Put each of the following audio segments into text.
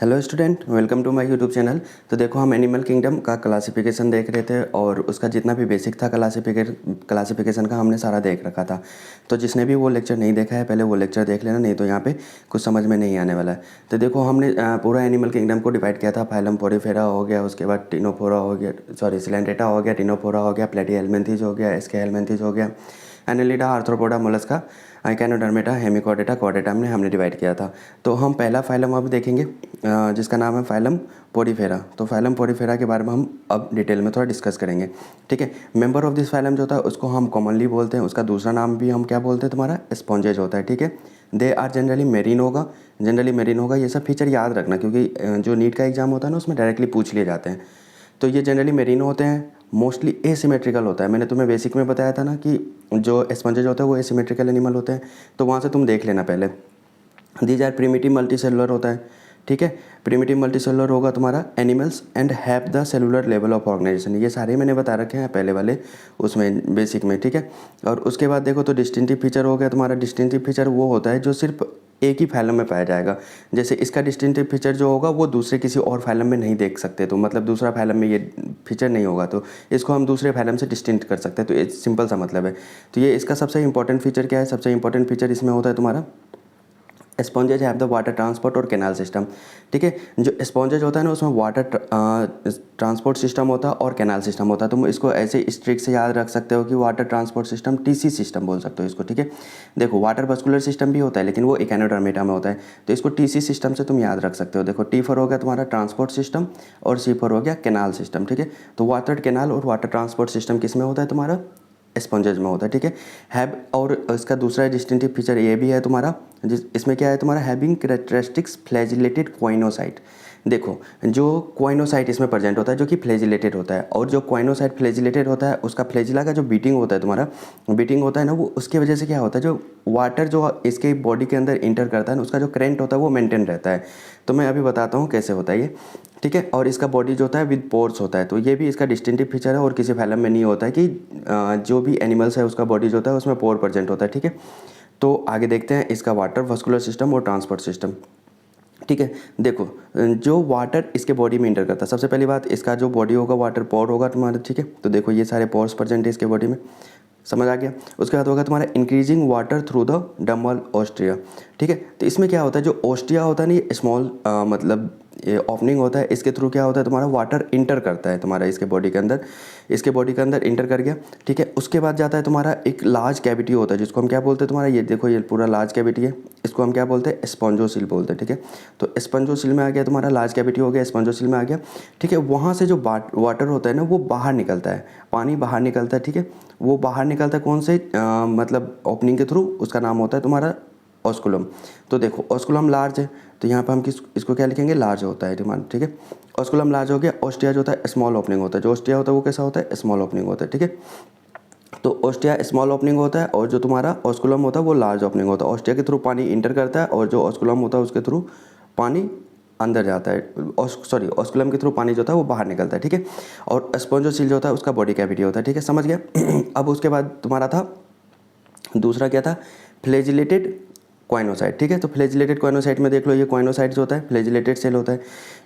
Hello student, welcome to my YouTube channel. तो देखो, हम एनिमल किंगडम का क्लासिफिकेशन देख रहे थे और उसका जितना भी बेसिक था क्लासिफिकेशन का हमने सारा देख रखा था। तो जिसने भी वो लेक्चर नहीं देखा है पहले वो लेक्चर देख लेना, नहीं तो यहाँ पे कुछ समझ में नहीं आने वाला है। तो देखो, हमने पूरा एनिमल किंगडम को डिवाइड किया था। फाइलम पोरीफेरा हो गया, उसके बाद टिनोफोरा हो गया, सॉरी सिलेंड्रेटा हो गया, टिनोफोरा हो गया, प्लेटीहेल्मिन्थेस हो गया, एस्केहेल्मिन्थेस हो गया, annelida, arthropoda, mollusca, echinodermata, hemichordata, chordata में हमने डिवाइड किया था। तो हम पहला फाइलम अब देखेंगे जिसका नाम है फाइलम पोरीफेरा। तो फाइलम पोरीफेरा के बारे में हम अब डिटेल में थोड़ा डिस्कस करेंगे, ठीक है। मेंबर ऑफ दिस फाइलम जो होता है उसको हम कॉमनली बोलते हैं, उसका दूसरा नाम भी हम क्या बोलते हैं, तुम्हारा स्पॉन्जेज होता है, ठीक है। दे आर जनरली मेरीन होगा। ये सब फीचर याद रखना क्योंकि जो नीट का एग्जाम होता है ना उसमें डायरेक्टली पूछ लिए जाते हैं। तो ये जनरली मेरीन होते हैं, मोस्टली एसिमेट्रिकल होता है। मैंने तुम्हें बेसिक में बताया था ना कि जो स्पंजेज होते हैं वो एसिमेट्रिकल एनिमल होते हैं, तो वहाँ से तुम देख लेना पहले। दीज आर प्रिमिटिव मल्टीसेलुलर होता है, ठीक है। प्रिमिटिव मल्टीसेलुलर होगा तुम्हारा animals and have the cellular level of organisation. ये सारे मैंने बता रखे हैं पहले वाले उसमें बेसिक में, ठीक है। और उसके बाद देखो तो डिस्टिंक्टिव फीचर हो गया तुम्हारा। डिस्टिंक्टिव फीचर वो होता है जो सिर्फ एक ही फाइलम में पाया जाएगा। जैसे इसका डिस्टिंक्टिव फीचर जो होगा वो दूसरे किसी और फाइलम में नहीं देख सकते, तो मतलब दूसरा फाइलम में ये फीचर नहीं होगा तो इसको हम दूसरे फाइलम से डिस्टिंक्ट कर सकते हैं। तो ये सिंपल सा मतलब है। तो ये इसका सबसे इंपॉर्टेंट फीचर क्या है? सबसे इंपॉर्टेंट फीचर इसमें होता है तुम्हारा स्पॉन्जेज हैव द वाटर ट्रांसपोर्ट और कैनाल सिस्टम, ठीक है। जो स्पॉन्जेज होता है ना उसमें वाटर ट्रांसपोर्ट सिस्टम होता है और कैनाल सिस्टम होता है। तुम इसको ऐसे स्ट्रिक्ट से याद रख सकते हो कि water transport system TC system बोल सकते हो इसको, ठीक है। देखो, वाटर वस्कुलर सिस्टम भी होता है लेकिन वो इकेनोडर्मेटा में होता है, तो इसको टीसी सिस्टम से तुम याद रख सकते हो। देखो, टी फॉर हो गया तुम्हारा ट्रांसपोर्ट सिस्टम और सी फॉर हो गया कैनाल सिस्टम, ठीक है। तो वाटर कैनाल और वाटर ट्रांसपोर्ट सिस्टम किस में होता है? तुम्हारा स्पॉन्जेज में होता है, ठीक है। हैव और इसका दूसरा डिस्टिंक्टिव फीचर ये भी है तुम्हारा, इसमें क्या है तुम्हारा हैविंग कैरेक्टरिस्टिक्स फ्लैजिलेटेड क्वाइनोसाइट। देखो, जो क्वाइनोसाइट इसमें प्रेजेंट होता है जो कि फ्लैजिलेटेड होता है, और जो क्वाइनोसाइट फ्लैजिलेटेड होता है उसका फ्लैजिला का जो बीटिंग होता है तुम्हारा, बीटिंग होता है ना, वो उसकी वजह से क्या होता है, जो वाटर जो इसके बॉडी के अंदर इंटर करता है ना उसका जो करंट होता है वो मेंटेन रहता है। तो मैं अभी बताता हूँ कैसे होता है ये, ठीक है। और इसका बॉडी जो होता है विद पोर्स होता है, तो ये भी इसका डिस्टिंक्टिव फीचर है और किसी फाइलम में नहीं होता है कि जो भी एनिमल्स है उसका बॉडी जो होता है उसमें पोर प्रेजेंट होता है, ठीक है। तो आगे देखते हैं इसका वाटर वस्कुलर सिस्टम और ट्रांसपोर्ट सिस्टम, ठीक है। देखो, जो वाटर इसके बॉडी में इंटर करता है, सबसे पहली बात इसका जो बॉडी होगा वाटर पोर होगा तुम्हारा, ठीक है। तो देखो ये सारे पोर्स प्रेजेंट है इसके बॉडी में, समझ आ गया। उसके बाद होगा तुम्हारा increasing water through the dermal Austria, ठीक है। तो इसमें क्या होता है, जो ऑस्ट्रिया होता है ना, ये स्मॉल मतलब ये ओपनिंग होता है, इसके थ्रू क्या होता है तुम्हारा वाटर इंटर करता है तुम्हारा इसके बॉडी के अंदर, इसके बॉडी के अंदर इंटर कर गया, ठीक है। उसके बाद जाता है तुम्हारा एक लार्ज कैविटी होता है जिसको हम क्या बोलते हैं तुम्हारा, ये देखो ये पूरा लार्ज कैविटी है, इसको हम क्या बोलते हैं? स्पॉन्जोसिल बोलते हैं, ठीक है। तो स्पॉन्जोसिल में आ गया तुम्हारा, लार्ज कैविटी हो गया, स्पॉन्जोसिल में आ गया, ठीक है। वहाँ से जो वाटर होता है ना वो बाहर निकलता है, पानी बाहर निकलता है, ठीक है। वो बाहर निकलता है कौन से मतलब ओपनिंग के थ्रू, उसका नाम होता है तुम्हारा ऑस्कुलम। तो देखो ऑस्कुलम लार्ज है, तो यहाँ पर हम इसको क्या लिखेंगे? लार्ज होता है डिमांड, ठीक है। ऑस्कुलम लार्ज हो गया। ऑस्टिया जो होता है स्मॉल ओपनिंग होता है, जो ऑस्टिया होता है वो कैसा होता है? स्मॉल ओपनिंग होता है, ठीक है। तो ऑस्टिया स्मॉल ओपनिंग होता है और जो तुम्हारा ऑस्कुलम होता है वो लार्ज ओपनिंग होता है। ऑस्टिया के थ्रू पानी इंटर करता है और जो ऑस्कुलम होता है उसके थ्रू पानी अंदर जाता है, सॉरी ऑस्कुलम के थ्रू पानी जो होता है वो बाहर निकलता है, ठीक है। और स्पॉन्जोसिल जो होता है उसका बॉडी कैविटी होता है, ठीक है, समझ गया। अब उसके बाद तुम्हारा था दूसरा क्या था? फ्लैजिलेटेड क्वाइनोसाइट, ठीक है। तो फ्लैजिलेटेड क्वाइनोसाइट में देख लो, ये क्वाइनोसाइट जो होता है फ्लैजिलेटेड सेल होता है।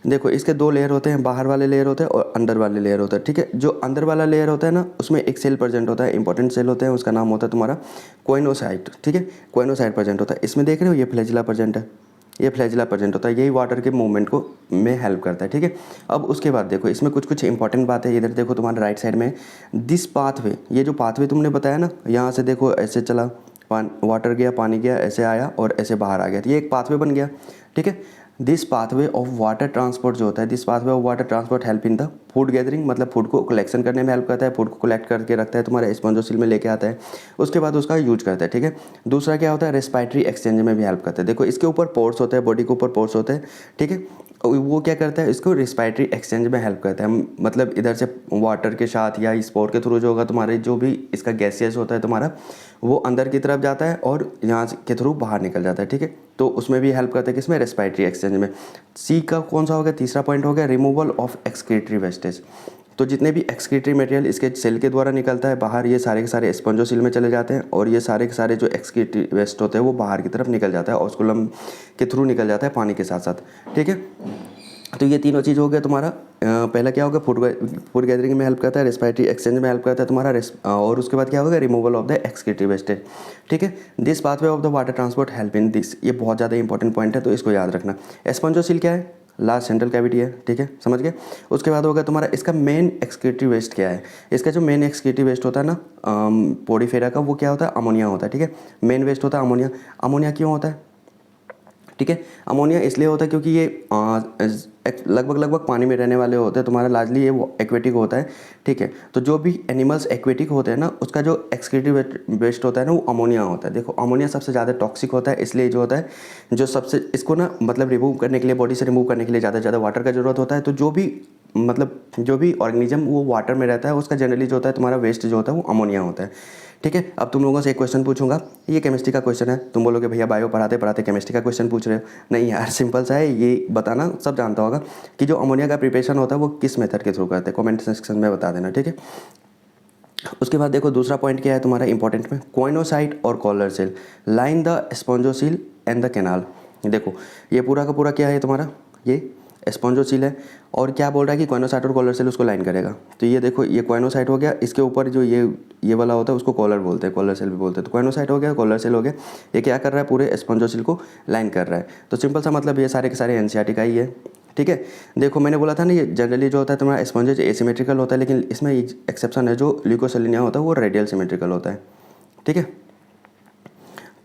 देखो इसके दो लेयर होते हैं, बाहर वाले लेयर होते हैं और अंदर वाले लेयर होता है, ठीक है। जो अंदर वाला लेयर होता है ना उसमें एक सेल प्रेजेंट होता है, इंपॉर्टेंट सेल होता है, उसका नाम होता है तुम्हारा क्वाइनोसाइट, ठीक है। क्वाइनोसाइट प्रेजेंट होता है, इसमें देख रहे हो ये फ्लैजिला प्रेजेंट है, ये फ्लैजिला प्रेजेंट होता है, यही वाटर के मूवमेंट को में हेल्प करता है, ठीक है। अब उसके बाद देखो इसमें कुछ इंपॉर्टेंट बात है, इधर देखो तुम्हारे राइट साइड में दिस पाथवे, ये जो पाथवे तुमने बताया ना, यहाँ से देखो ऐसे चला वाटर गया, पानी गया, ऐसे आया और ऐसे बाहर आ गया, तो ये एक पाथवे बन गया, ठीक है। This pathway of water transport जो होता है, this pathway of water transport help in the food gathering, मतलब फूड को कलेक्शन करने में हेल्प करता है, फूड को कलेक्ट करके रखता है तुम्हारे स्पॉन्जोसिल में लेके आता है, उसके बाद उसका यूज करता है, ठीक है। दूसरा क्या होता है? रेस्पिरेटरी एक्सचेंज में भी हेल्प करता है। देखो इसके ऊपर पोर्स होते हैं, बॉडी के ऊपर पोर्स होते हैं, ठीक है। वो क्या करता है? इसको रेस्पिरेटरी एक्सचेंज में हेल्प करता है, मतलब इधर से वाटर के साथ या स्पोर के थ्रू जो होगा तुम्हारे जो भी इसका गैसियस होता है तुम्हारा वो अंदर की तरफ जाता है और यहाँ के थ्रू बाहर निकल जाता है, ठीक है। तो उसमें भी हेल्प करता है, किसमें? रेस्पिरेटरी एक्सचेंज में। सी का कौन सा हो गया? तीसरा पॉइंट हो गया रिमूवल ऑफ एक्सक्रीटरी वेस्टेज, तो जितने भी एक्सक्रीटरी मटेरियल इसके सेल के द्वारा निकलता है बाहर, ये सारे के सारे स्पॉन्जोसील में चले जाते हैं और ये सारे के सारे जो एक्सक्रीटरी वेस्ट होते हैं वो बाहर की तरफ निकल जाता है, ऑस्कुलम के थ्रू निकल जाता है पानी के साथ साथ, ठीक है। तो ये तीनों चीज़ हो गया तुम्हारा। पहला क्या होगा, फूड गैदरिंग में हेल्प करता है, रेस्पिरेटरी एक्सचेंज में हेल्प करता है तुम्हारा, और उसके बाद क्या होगा, removal of the excretory wastage, ठीक है। This pathway of the water transport help in this, ये बहुत ज़्यादा इंपॉर्टेंट पॉइंट है, तो इसको याद रखना। स्पॉन्जोसील क्या है, लार्ज सेंट्रल कैविटी है, ठीक है, समझ गए। उसके बाद होगा तुम्हारा इसका मेन एक्सक्रीटरी वेस्ट क्या है। इसका जो मेन एक्सक्रीटरी वेस्ट होता है ना पोडीफेरा का, वो क्या होता है, अमोनिया होता है, ठीक है। मेन वेस्ट होता है अमोनिया। अमोनिया क्यों होता है, ठीक है। अमोनिया इसलिए होता है क्योंकि ये लगभग पानी में रहने वाले होते हैं तुम्हारा, लार्जली ये एक्वेटिक होता है, ठीक है। तो जो भी एनिमल्स एक्वेटिक होते हैं ना, उसका जो एक्सक्रीटरी वेस्ट होता है ना वो अमोनिया होता है। देखो अमोनिया सबसे ज़्यादा टॉक्सिक होता है, इसलिए जो होता है जो सबसे इसको ना मतलब रिमूव करने के लिए, बॉडी से रिमूव करने के लिए ज़्यादा वाटर का ज़रूरत होता है। तो जो भी ऑर्गेनिज्म वो वाटर में रहता है उसका जनरली जो होता है तुम्हारा वेस्ट जो होता है वो अमोनिया होता है, ठीक है। अब तुम लोगों से एक क्वेश्चन पूछूंगा, ये केमिस्ट्री का क्वेश्चन है, तुम बोलोगे भैया बायो पढ़ाते पढ़ाते केमिस्ट्री का क्वेश्चन पूछ रहे हो। नहीं यार, सिंपल सा है, ये बताना सब जानता होगा कि जो अमोनिया का प्रिपरेशन होता है वो किस मेथड के थ्रू करते हैं, कमेंट सेक्शन में बता देना, ठीक है। उसके बाद देखो दूसरा पॉइंट क्या है तुम्हारा इंपॉर्टेंट में, कोइनोसाइट और collar cell line the spongocoel and the canal. देखो ये पूरा का पूरा क्या है तुम्हारा, ये स्पॉन्जोसील है और क्या बोल रहा है कि कोइनोसाइट और कॉलर सेल उसको लाइन करेगा। तो ये देखो ये कोइनोसाइट हो गया, इसके ऊपर जो ये वाला होता है उसको कॉलर बोलते हैं, कॉलर सेल भी बोलते हैं। तो कोइनोसाइट हो गया, कॉलर सेल हो गया, ये क्या कर रहा है, पूरे स्पॉन्जोसील को लाइन कर रहा है। तो सिंपल सा मतलब ये सारे के सारे एनसीईआरटी का ही है, ठीक है। देखो मैंने बोला था ना ये जनरली जो होता है तुम्हारा स्पॉन्जेज एसिमेट्रिकल होता है, लेकिन इसमें एक्सेप्शन है, जो ल्यूकोसेलिनिया होता है वो रेडियल सिमेट्रिकल होता है, ठीक है।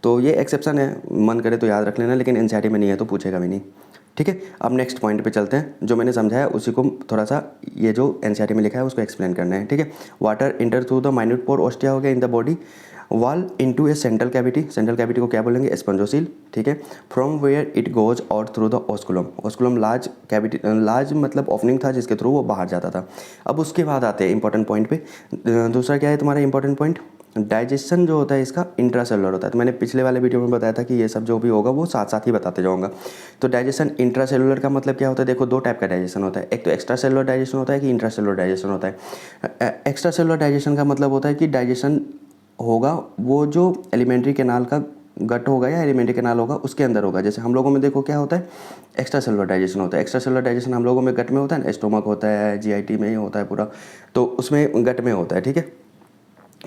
तो ये एक्सेप्शन है, मन करे तो याद रख लेना, लेकिन एनसीईआरटी में नहीं है तो पूछेगा भी नहीं, ठीक है। अब नेक्स्ट पॉइंट पे चलते हैं, जो मैंने समझाया उसी को थोड़ा सा ये जो एनसीईआरटी में लिखा है उसको एक्सप्लेन करना है, ठीक है। Water enter through the minute pore ostia हो गया in the body wall into a central cavity, central cavity को क्या बोलेंगे, स्पॉन्जोसील, ठीक है। From where it goes out through the osculum, osculum large cavity, large मतलब ओपनिंग था जिसके थ्रू वो बाहर जाता था। अब उसके बाद आते हैं इंपॉर्टेंट पॉइंट पे। दूसरा क्या है तुम्हारा इंपॉर्टेंट पॉइंट, डाइजेशन जो होता है इसका इंट्रासेलुलर होता है। तो मैंने पिछले वाले वीडियो में बताया था कि ये सब जो भी होगा वो साथ साथ ही बताते जाऊँगा। तो डाइजेशन इंट्रासेलुलर का मतलब क्या होता है, देखो दो टाइप का डाइजेशन होता है, एक तो एक्स्ट्रा सेलुलर डाइजेशन होता है कि इंट्रासेलुलर डाइजेशन होता है। एक्स्ट्रा सेलुलर डाइजेशन का मतलब होता है कि डाइजेशन होगा वो जो एलिमेंट्री कैनाल का गट होगा या एलिमेंट्री कैनाल होगा उसके अंदर होगा। जैसे हम लोगों में देखो क्या होता है, एक्स्ट्रा सेलुलर डाइजेशन होता है। एक्स्ट्रा सेलुलर डाइजेशन हम लोगों में गट में होता है, स्टोमक होता है, जीआईटी में ही होता है पूरा, तो उसमें गट में होता है, ठीक है।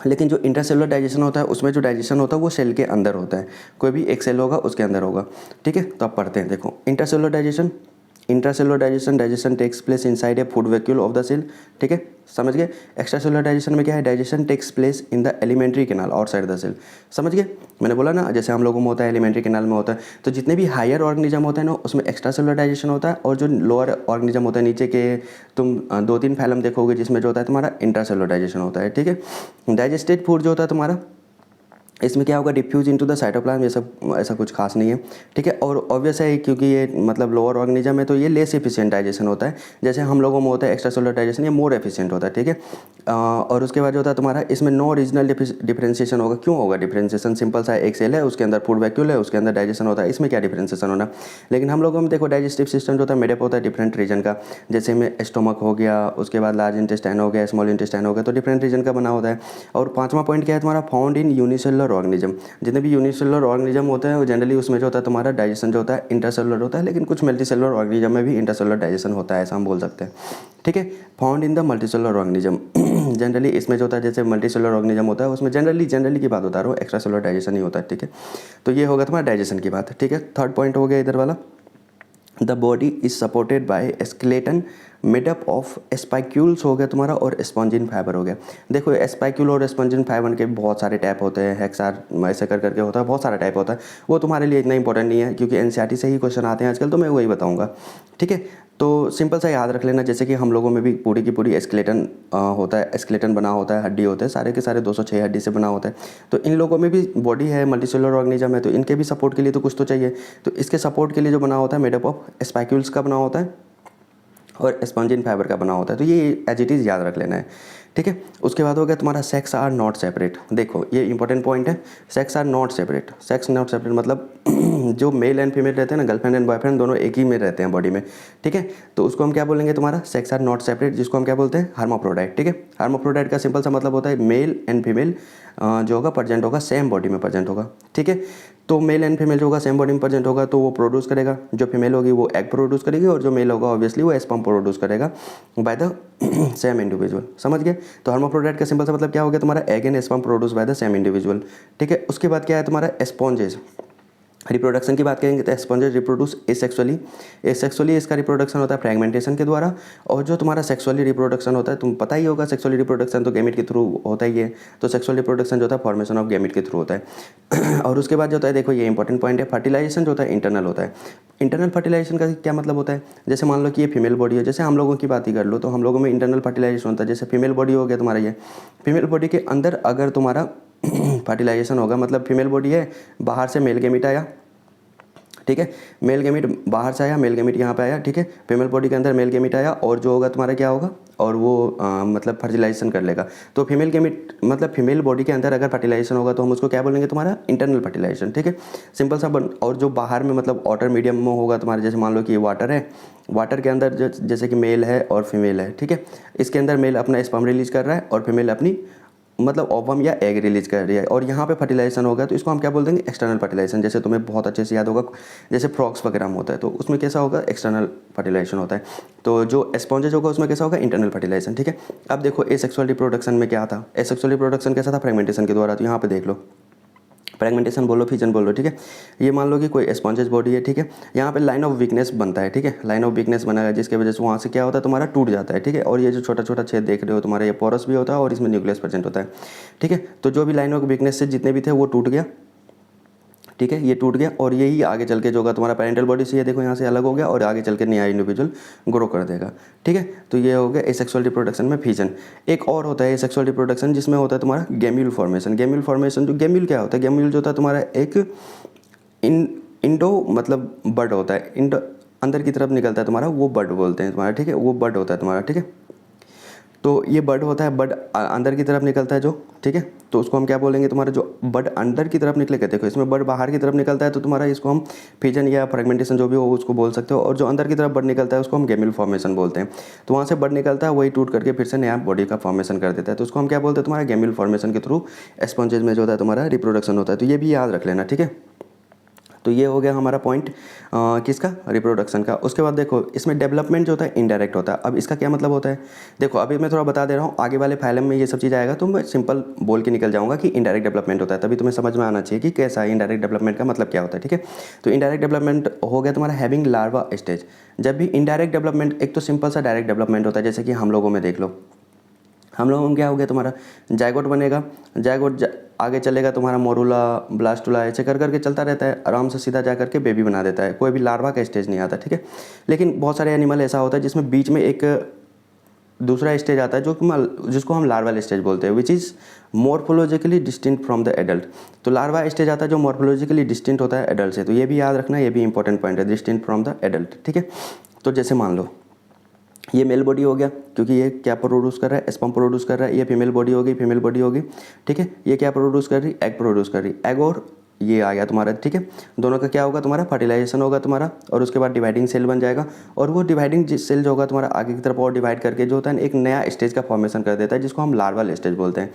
लेकिन जो इंट्रासेलुलर डाइजेशन होता है उसमें जो डाइजेशन होता है वो सेल के अंदर होता है, कोई भी एक सेल होगा उसके अंदर होगा, ठीक है। तो आप पढ़ते हैं, देखो intracellular digestion, intracellular digestion takes place inside a food vacuole of the cell, ठीक है, समझ गए। एक्स्ट्रा सेलुलर डाइजेशन में क्या है, digestion takes place in the alimentary canal outside the cell, समझ गए। मैंने बोला ना जैसे हम लोगों में होता है एलिमेंट्री कैनाल में होता है, तो जितने भी हायर ऑर्गेनिज्म होते हैं ना उसमें एक्स्ट्रा सेलुलर डाइजेशन होता है, और जो लोअर ऑर्गेनिज्म होता है नीचे के तुम 2-3 फैलम देखोगे जिसमें जो होता है तुम्हारा इंट्रासेलुलर डाइजेशन होता है, ठीक है। डाइजेस्टेड फूड जो होता है तुम्हारा इसमें क्या होगा, डिफ्यूज इनटू द साइटोप्लाज्म, ये सब ऐसा कुछ खास नहीं है, ठीक है। और ऑब्वियस है क्योंकि ये मतलब लोअर ऑर्गेनिज्म है तो ये लेस एफिशिएंट डाइजेशन होता है, जैसे हम लोगों में होता है एक्स्ट्रा सेलुलर डाइजेशन, ये मोर एफिशिएंट होता है, ठीक है। और उसके बाद जो होता है तुम्हारा इसमें नो रीजनल डिफरेंशिएशन होगा। क्यों होगा डिफरेंशिएशन, सिंपल सा एक सेल है उसके अंदर फूड वैक्यूल है उसके अंदर डाइजेशन होता है, इसमें क्या डिफरेंशिएशन होना। लेकिन हम लोगों में देखो डाइजेस्टिव सिस्टम जो होता है मेडअप होता है डिफरेंट रीजन का, जैसे में स्टोमक हो गया, उसके बाद लार्ज इंटेस्टाइन हो गया, स्मॉल इंटेस्टाइन हो गया, तो डिफरेंट रीजन का बना होता है। और पांचवा पॉइंट क्या है तुम्हारा, फाउंड इन यूनिसेलुलर ऑर्गेनिज्म, जितने भी यूनिसेलुलर ऑर्गेनिज्म होते हैं वो जनरली उसमें जो होता है तुम्हारा डाइजेशन जो होता है इंट्रासेलुलर होता है, लेकिन कुछ मल्टीसेलुलर ऑर्गेनिज्म में भी इंट्रासेलुलर डाइजेशन होता है, ऐसा हम बोल सकते हैं, ठीक है। Found in the multicellular organism, generally इसमें जो होता है जैसे मल्टीसेलुलर ऑर्गेनिज्म होता है उसमें जनरली की बात बता रहा हूँ, एक्स्ट्रा सेलुलर डाइजेशन ही होता है, ठीक है। तो ये होगा तुम्हारा डाइजेशन की बात, ठीक है। थर्ड पॉइंट हो गया इधर वाला, the body is supported by skeleton made up of spicules हो गया तुम्हारा, और स्पॉन्जिन फाइबर हो गया। देखो स्पाइक्यूल और स्पॉन्जिन फाइबर के बहुत सारे टाइप होते हैं, हेक्सार ऐसे करके होता है, बहुत सारा टाइप होता है, वो तुम्हारे लिए इतना इंपॉर्टेंट नहीं है क्योंकि एनसीईआरटी से ही क्वेश्चन आते हैं आजकल, तो मैं वही बताऊंगा, ठीक है। तो सिंपल सा याद रख लेना, जैसे कि हम लोगों में भी पूरी की पूरी स्केलेटन होता है, स्केलेटन बना होता है, हड्डी होते हैं, सारे के सारे 206 हड्डी से बना होता है। तो इन लोगों में भी बॉडी है, मल्टीसेलुलर ऑर्गेनिज्म है, तो इनके भी सपोर्ट के लिए तो कुछ तो चाहिए। तो इसके सपोर्ट के लिए जो बना होता है मेडअप ऑफ स्पाइक्यूल्स का बना होता है और स्पॉन्जिन फाइबर का बना होता है, तो ये एज इट इज़ याद रख लेना है, ठीक है। उसके बाद हो गया तुम्हारा सेक्स आर नॉट सेपरेट। देखो ये इंपॉर्टेंट पॉइंट है, sex are not separate. Sex not separate मतलब जो मेल एंड फीमेल रहते हैं ना, गर्लफ्रेंड एंड बॉयफ्रेंड दोनों एक ही में रहते हैं बॉडी में, ठीक है। तो उसको हम क्या बोलेंगे, तुम्हारा सेक्स आर नॉट सेपरेट, जिसको हम क्या बोलते हैं, हर्माफ्रोडाइट, ठीक है। हर्माफ्रोडाइट का सिंपल सा मतलब होता है मेल एंड फीमेल जो होगा प्रेजेंट होगा सेम बॉडी में प्रेजेंट होगा, ठीक है। तो मेल एंड फीमेल जो होगा सेम बॉडी में प्रेजेंट होगा तो वो प्रोड्यूस करेगा, जो फीमेल होगी वो एग प्रोड्यूस करेगी और जो मेल होगा ऑब्वियसली वो स्पर्म प्रोड्यूस करेगा बाय द सेम इंडिविजुअल, समझ गए। तो हर्माफ्रोडाइट का सिंपल सा मतलब क्या हो गया, तुम्हारा egg and sperm produce by the same individual, ठीक है। उसके बाद क्या है तुम्हारा स्पॉन्जेस, रिप्रोडक्शन की बात करेंगे तो स्पॉन्जेस रिप्रोड्यूस एसेक्सुअली, एसेक्सुअली इसका रिप्रोडक्शन होता है फ्रैगमेंटेशन के द्वारा। और जो तुम्हारा सेक्सुअली रिप्रोडक्शन होता है, तुम पता ही होगा सेक्सुअली रिप्रोडक्शन तो गैमेट के थ्रू होता ही है, तो सेक्सुअल रिप्रोडक्शन जो होता है फॉर्मेशन ऑफ गैमेट के थ्रू होता है। और उसके बाद जो होता है, देखो ये इंपॉर्टेंट पॉइंट है, फर्टिलाइजेशन जो होता है इंटरनल होता है। इंटरनल फर्टिलाइजेशन का क्या मतलब होता है, जैसे मान लो कि ये फीमेल बॉडी है, जैसे हम लोगों की बात ही कर लो तो हम लोगों में इंटरनल फर्टिलाइजेशन होता है। जैसे फीमेल बॉडी हो गया तुम्हारा, ये फीमेल बॉडी के अंदर अगर तुम्हारा फर्टिलाइजेशन होगा, मतलब फीमेल बॉडी है, बाहर से मेल गैमेट आया, ठीक है, मेल गैमेट बाहर से आया, मेल गैमेट यहाँ पे आया, ठीक है, फीमेल बॉडी के अंदर मेल गैमेट आया और जो होगा तुम्हारा क्या होगा, और वो मतलब फर्टिलाइजेशन कर लेगा। तो फीमेल गैमेट मतलब फीमेल बॉडी के अंदर अगर फर्टिलाइजेशन होगा तो हम उसको क्या बोलेंगे, तुम्हारा इंटरनल फर्टिलाइजेशन, ठीक है, सिंपल सा और जो बाहर में मतलब वाटर मीडियम में होगा तुम्हारे, जैसे मान लो कि ये वाटर है, वाटर के अंदर जैसे कि मेल है और फीमेल है, ठीक है, इसके अंदर मेल अपना स्पर्म रिलीज कर रहा है और फीमेल अपनी मतलब ओवम या एग रिलीज कर रही है, और यहाँ पे फर्टिलाइजेशन होगा तो इसको हम क्या बोल देंगे, एक्सटर्नल फर्टिलाइजेशन। जैसे तुम्हें बहुत अच्छे से याद होगा, जैसे फ्रॉक्स वगैरह में होता है तो उसमें कैसा होगा, एक्सटर्नल फर्टिलाइजेशन होता है। तो जो स्पॉन्जेज होगा उसमें कैसा होगा, इंटरनल फर्टिलाइजेशन, ठीक है। अब देखो एसेक्सुअल रिप्रोडक्शन में क्या था, एसेक्सुअल रिप्रोडक्शन कैसा था, फ्रेगमेंटेशन के द्वारा। तो यहाँ पे देख लो, फ्रेगमेंटेशन बोलो, फिजन बोलो, ठीक है। ये मान लो कि कोई स्पॉन्जेज बॉडी है, ठीक है, यहाँ पे लाइन ऑफ वीकनेस बनता है, ठीक है, लाइन ऑफ वीकनेस बना है जिसकी वजह से वहाँ से क्या होता है, तुम्हारा टूट जाता है, ठीक है। और ये जो छोटा छोटा छेद देख रहे हो तुम्हारा, ये पोरस भी होता है और इसमें न्यूक्लियस प्रेजेंट होता है, ठीक है। तो जो भी लाइन ऑफ वीकनेस से जितने भी थे वो टूट गया, ठीक है, ये टूट गया और यही आगे चल के जो होगा तुम्हारा पेरेंटल बॉडी से, ये देखो यहाँ से अलग हो गया और आगे चल के नया इंडिविजुअल ग्रो कर देगा, ठीक है। तो ये हो गया एसेक्सुअल रिप्रोडक्शन में फिजन। एक और होता है एसेक्सुअल रिप्रोडक्शन जिसमें होता है तुम्हारा गैम्यूल फॉर्मेशन। गैम्यूल फॉर्मेशन, जो गैम्यूल क्या होता है, गैम्यूल जो होता है तुम्हारा एक इंडो मतलब बड होता है, इंडो अंदर की तरफ निकलता है तुम्हारा, वो बड बोलते हैं तुम्हारा, ठीक है, वो बड होता है तुम्हारा, ठीक है। तो ये बड होता है, बड अंदर की तरफ निकलता है जो, ठीक है, तो उसको हम क्या बोलेंगे, तुम्हारा जो बड अंदर की तरफ निकलेगा, देखो इसमें बड बाहर की तरफ निकलता है तो तुम्हारा इसको हम फिजन या फ्रेगमेंटेशन जो भी हो उसको बोल सकते हो। और जो अंदर की तरफ बड निकलता है उसको हम गैम्यूल फॉर्मेशन बोलते हैं। तो वहाँ से बड निकलता है, वही टूट करके फिर से नया बॉडी का फॉर्मेशन कर देता है, तो उसको हम क्या बोलते हैं, तुम्हारा गैम्यूल फॉर्मेशन के थ्रू स्पॉन्जेज में जो होता है तुम्हारा रिप्रोडक्शन होता है। तो ये भी याद रख लेना, ठीक है। तो ये हो गया हमारा पॉइंट किसका, रिप्रोडक्शन का। उसके बाद देखो इसमें डेवलपमेंट जो होता है इनडायरेक्ट होता है। अब इसका क्या मतलब होता है, देखो अभी मैं थोड़ा बता दे रहा हूँ, आगे वाले फाइलम में ये सब चीज़ आएगा तो मैं सिंपल बोल के निकल जाऊँगा कि इनडायरेक्ट डेवलपमेंट होता है, तभी तुम्हें समझ में आना चाहिए कि कैसा है इनडायरेक्ट डेवलपमेंट का मतलब क्या होता है, ठीक है। तो इनडायरेक्ट डेवलपमेंट हो गया तुम्हारा हैविंग लार्वा स्टेज। जब भी इनडायरेक्ट डेवलपमेंट, एक तो सिंपल सा डायरेक्ट डेवलपमेंट होता है, जैसे कि हम लोगों में देख लो, हम लोगों में क्या हो गया तुम्हारा जायगोट बनेगा, जायगोट आगे चलेगा तुम्हारा मोरूला ब्लास्टुला ऐसे कर करके चलता रहता है, आराम से सीधा जा करके बेबी बना देता है, कोई भी लार्वा का स्टेज नहीं आता, ठीक है। लेकिन बहुत सारे एनिमल ऐसा होता है जिसमें बीच में एक दूसरा स्टेज आता है जो जिसको हम लार्वल स्टेज बोलते हैं, which is morphologically distinct from the adult. तो लार्वा स्टेज आता है जो मॉर्फोलॉजिकली डिस्टिंक्ट होता है एडल्ट से, तो ये भी याद रखना, ये भी इंपॉर्टेंट पॉइंट है, डिस्टिंक्ट फ्रॉम द एडल्ट, ठीक है। तो जैसे मान लो ये मेल बॉडी हो गया क्योंकि ये क्या प्रोड्यूस कर रहा है, स्पर्म प्रोड्यूस कर रहा है। ये फीमेल बॉडी होगी, फीमेल बॉडी होगी, ठीक है, ये क्या प्रोड्यूस कर रही, एग प्रोड्यूस कर रही, एग और ये आ गया तुम्हारा, ठीक है। दोनों का क्या होगा तुम्हारा फर्टिलाइजेशन होगा तुम्हारा, और उसके बाद डिवाइडिंग सेल बन जाएगा, और वो डिवाइडिंग सेल जो होगा तुम्हारा आगे की तरफ और डिवाइड करके जो होता है एक नया स्टेज का फॉर्मेशन कर देता है जिसको हम लार्वल स्टेज बोलते हैं।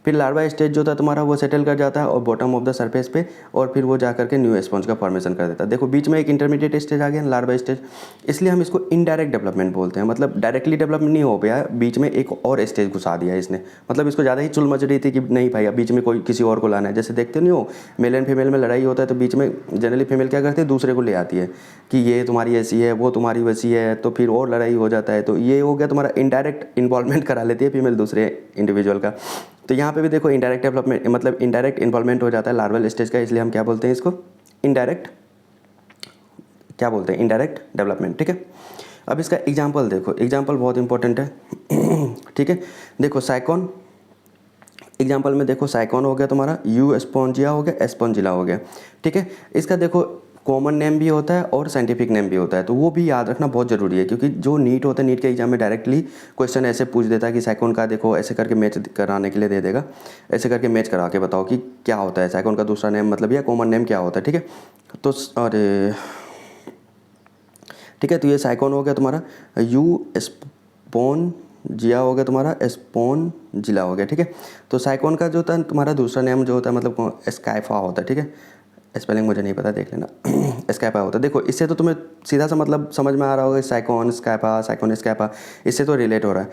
फिर लार्वा स्टेज जो था तुम्हारा वो सेटल कर जाता है और बॉटम ऑफ द सरफेस पे, और फिर वो जा करके न्यू स्पॉन्ज का फॉर्मेशन कर देता है। देखो बीच में एक इंटरमीडिएट स्टेज आ गया लार्वा स्टेज, इसलिए हम इसको इनडायरेक्ट डेवलपमेंट बोलते हैं। मतलब डायरेक्टली डेवलपमेंट नहीं हो गया, बीच में एक और स्टेज घुसा दिया इसने, मतलब इसको ज़्यादा ही चुल मच रही थी कि नहीं भाई अब बीच में कोई किसी और को लाना है। जैसे देखते नहीं हो मेल एंड फीमेल में लड़ाई होता है तो बीच में जनरली फीमेल क्या करती है, दूसरे को ले आती है कि ये तुम्हारी ऐसी है, वो तुम्हारी वैसी है, तो फिर और लड़ाई हो जाता है। तो ये हो गया तुम्हारा इनडायरेक्ट इन्वॉल्वमेंट करा लेती है फीमेल दूसरे इंडिविजुअल का। तो यहाँ पे भी देखो इनडायरेक्ट डेवलपमेंट मतलब इनडायरेक्ट इन्वॉल्वमेंट हो जाता है लार्वल स्टेज का, इसलिए हम क्या बोलते हैं इसको, इनडायरेक्ट, क्या बोलते हैं, इनडायरेक्ट डेवलपमेंट, ठीक है। अब इसका एग्जांपल देखो, एग्जांपल बहुत इंपॉर्टेंट है, ठीक है। देखो साइकोन, एग्जांपल में देखो साइकोन हो गया तुम्हारा, यू स्पॉन्जिया हो गया, एस्पॉन्जिला हो गया, ठीक है। इसका देखो कॉमन नेम भी होता है और साइंटिफिक नेम भी होता है, तो वो भी याद रखना बहुत ज़रूरी है, क्योंकि जो नीट होता है, नीट के एग्जाम में डायरेक्टली क्वेश्चन ऐसे पूछ देता है कि साइकोन का देखो, ऐसे करके मैच कराने के लिए दे देगा, ऐसे करके मैच करा के बताओ कि क्या होता है साइकोन का दूसरा नेम, मतलब या कॉमन नेम क्या होता है। ठीक है, तो अरे ठीक है, तो ये साइकोन हो गया तुम्हारा, यू स्पोन जिया हो गया तुम्हारा, स्पोन जिला हो गया। ठीक है, तो साइकोन का जो होता है तुम्हारा दूसरा नेम जो होता है मतलब स्काइफा होता है। ठीक है, स्पेलिंग मुझे नहीं पता, देख लेना। स्कैपा होता है, देखो इससे तो तुम्हें सीधा सा मतलब समझ में आ रहा होगा, साइकोन स्कैपा, साइकोन स्कैपा, इससे तो रिलेट हो रहा है।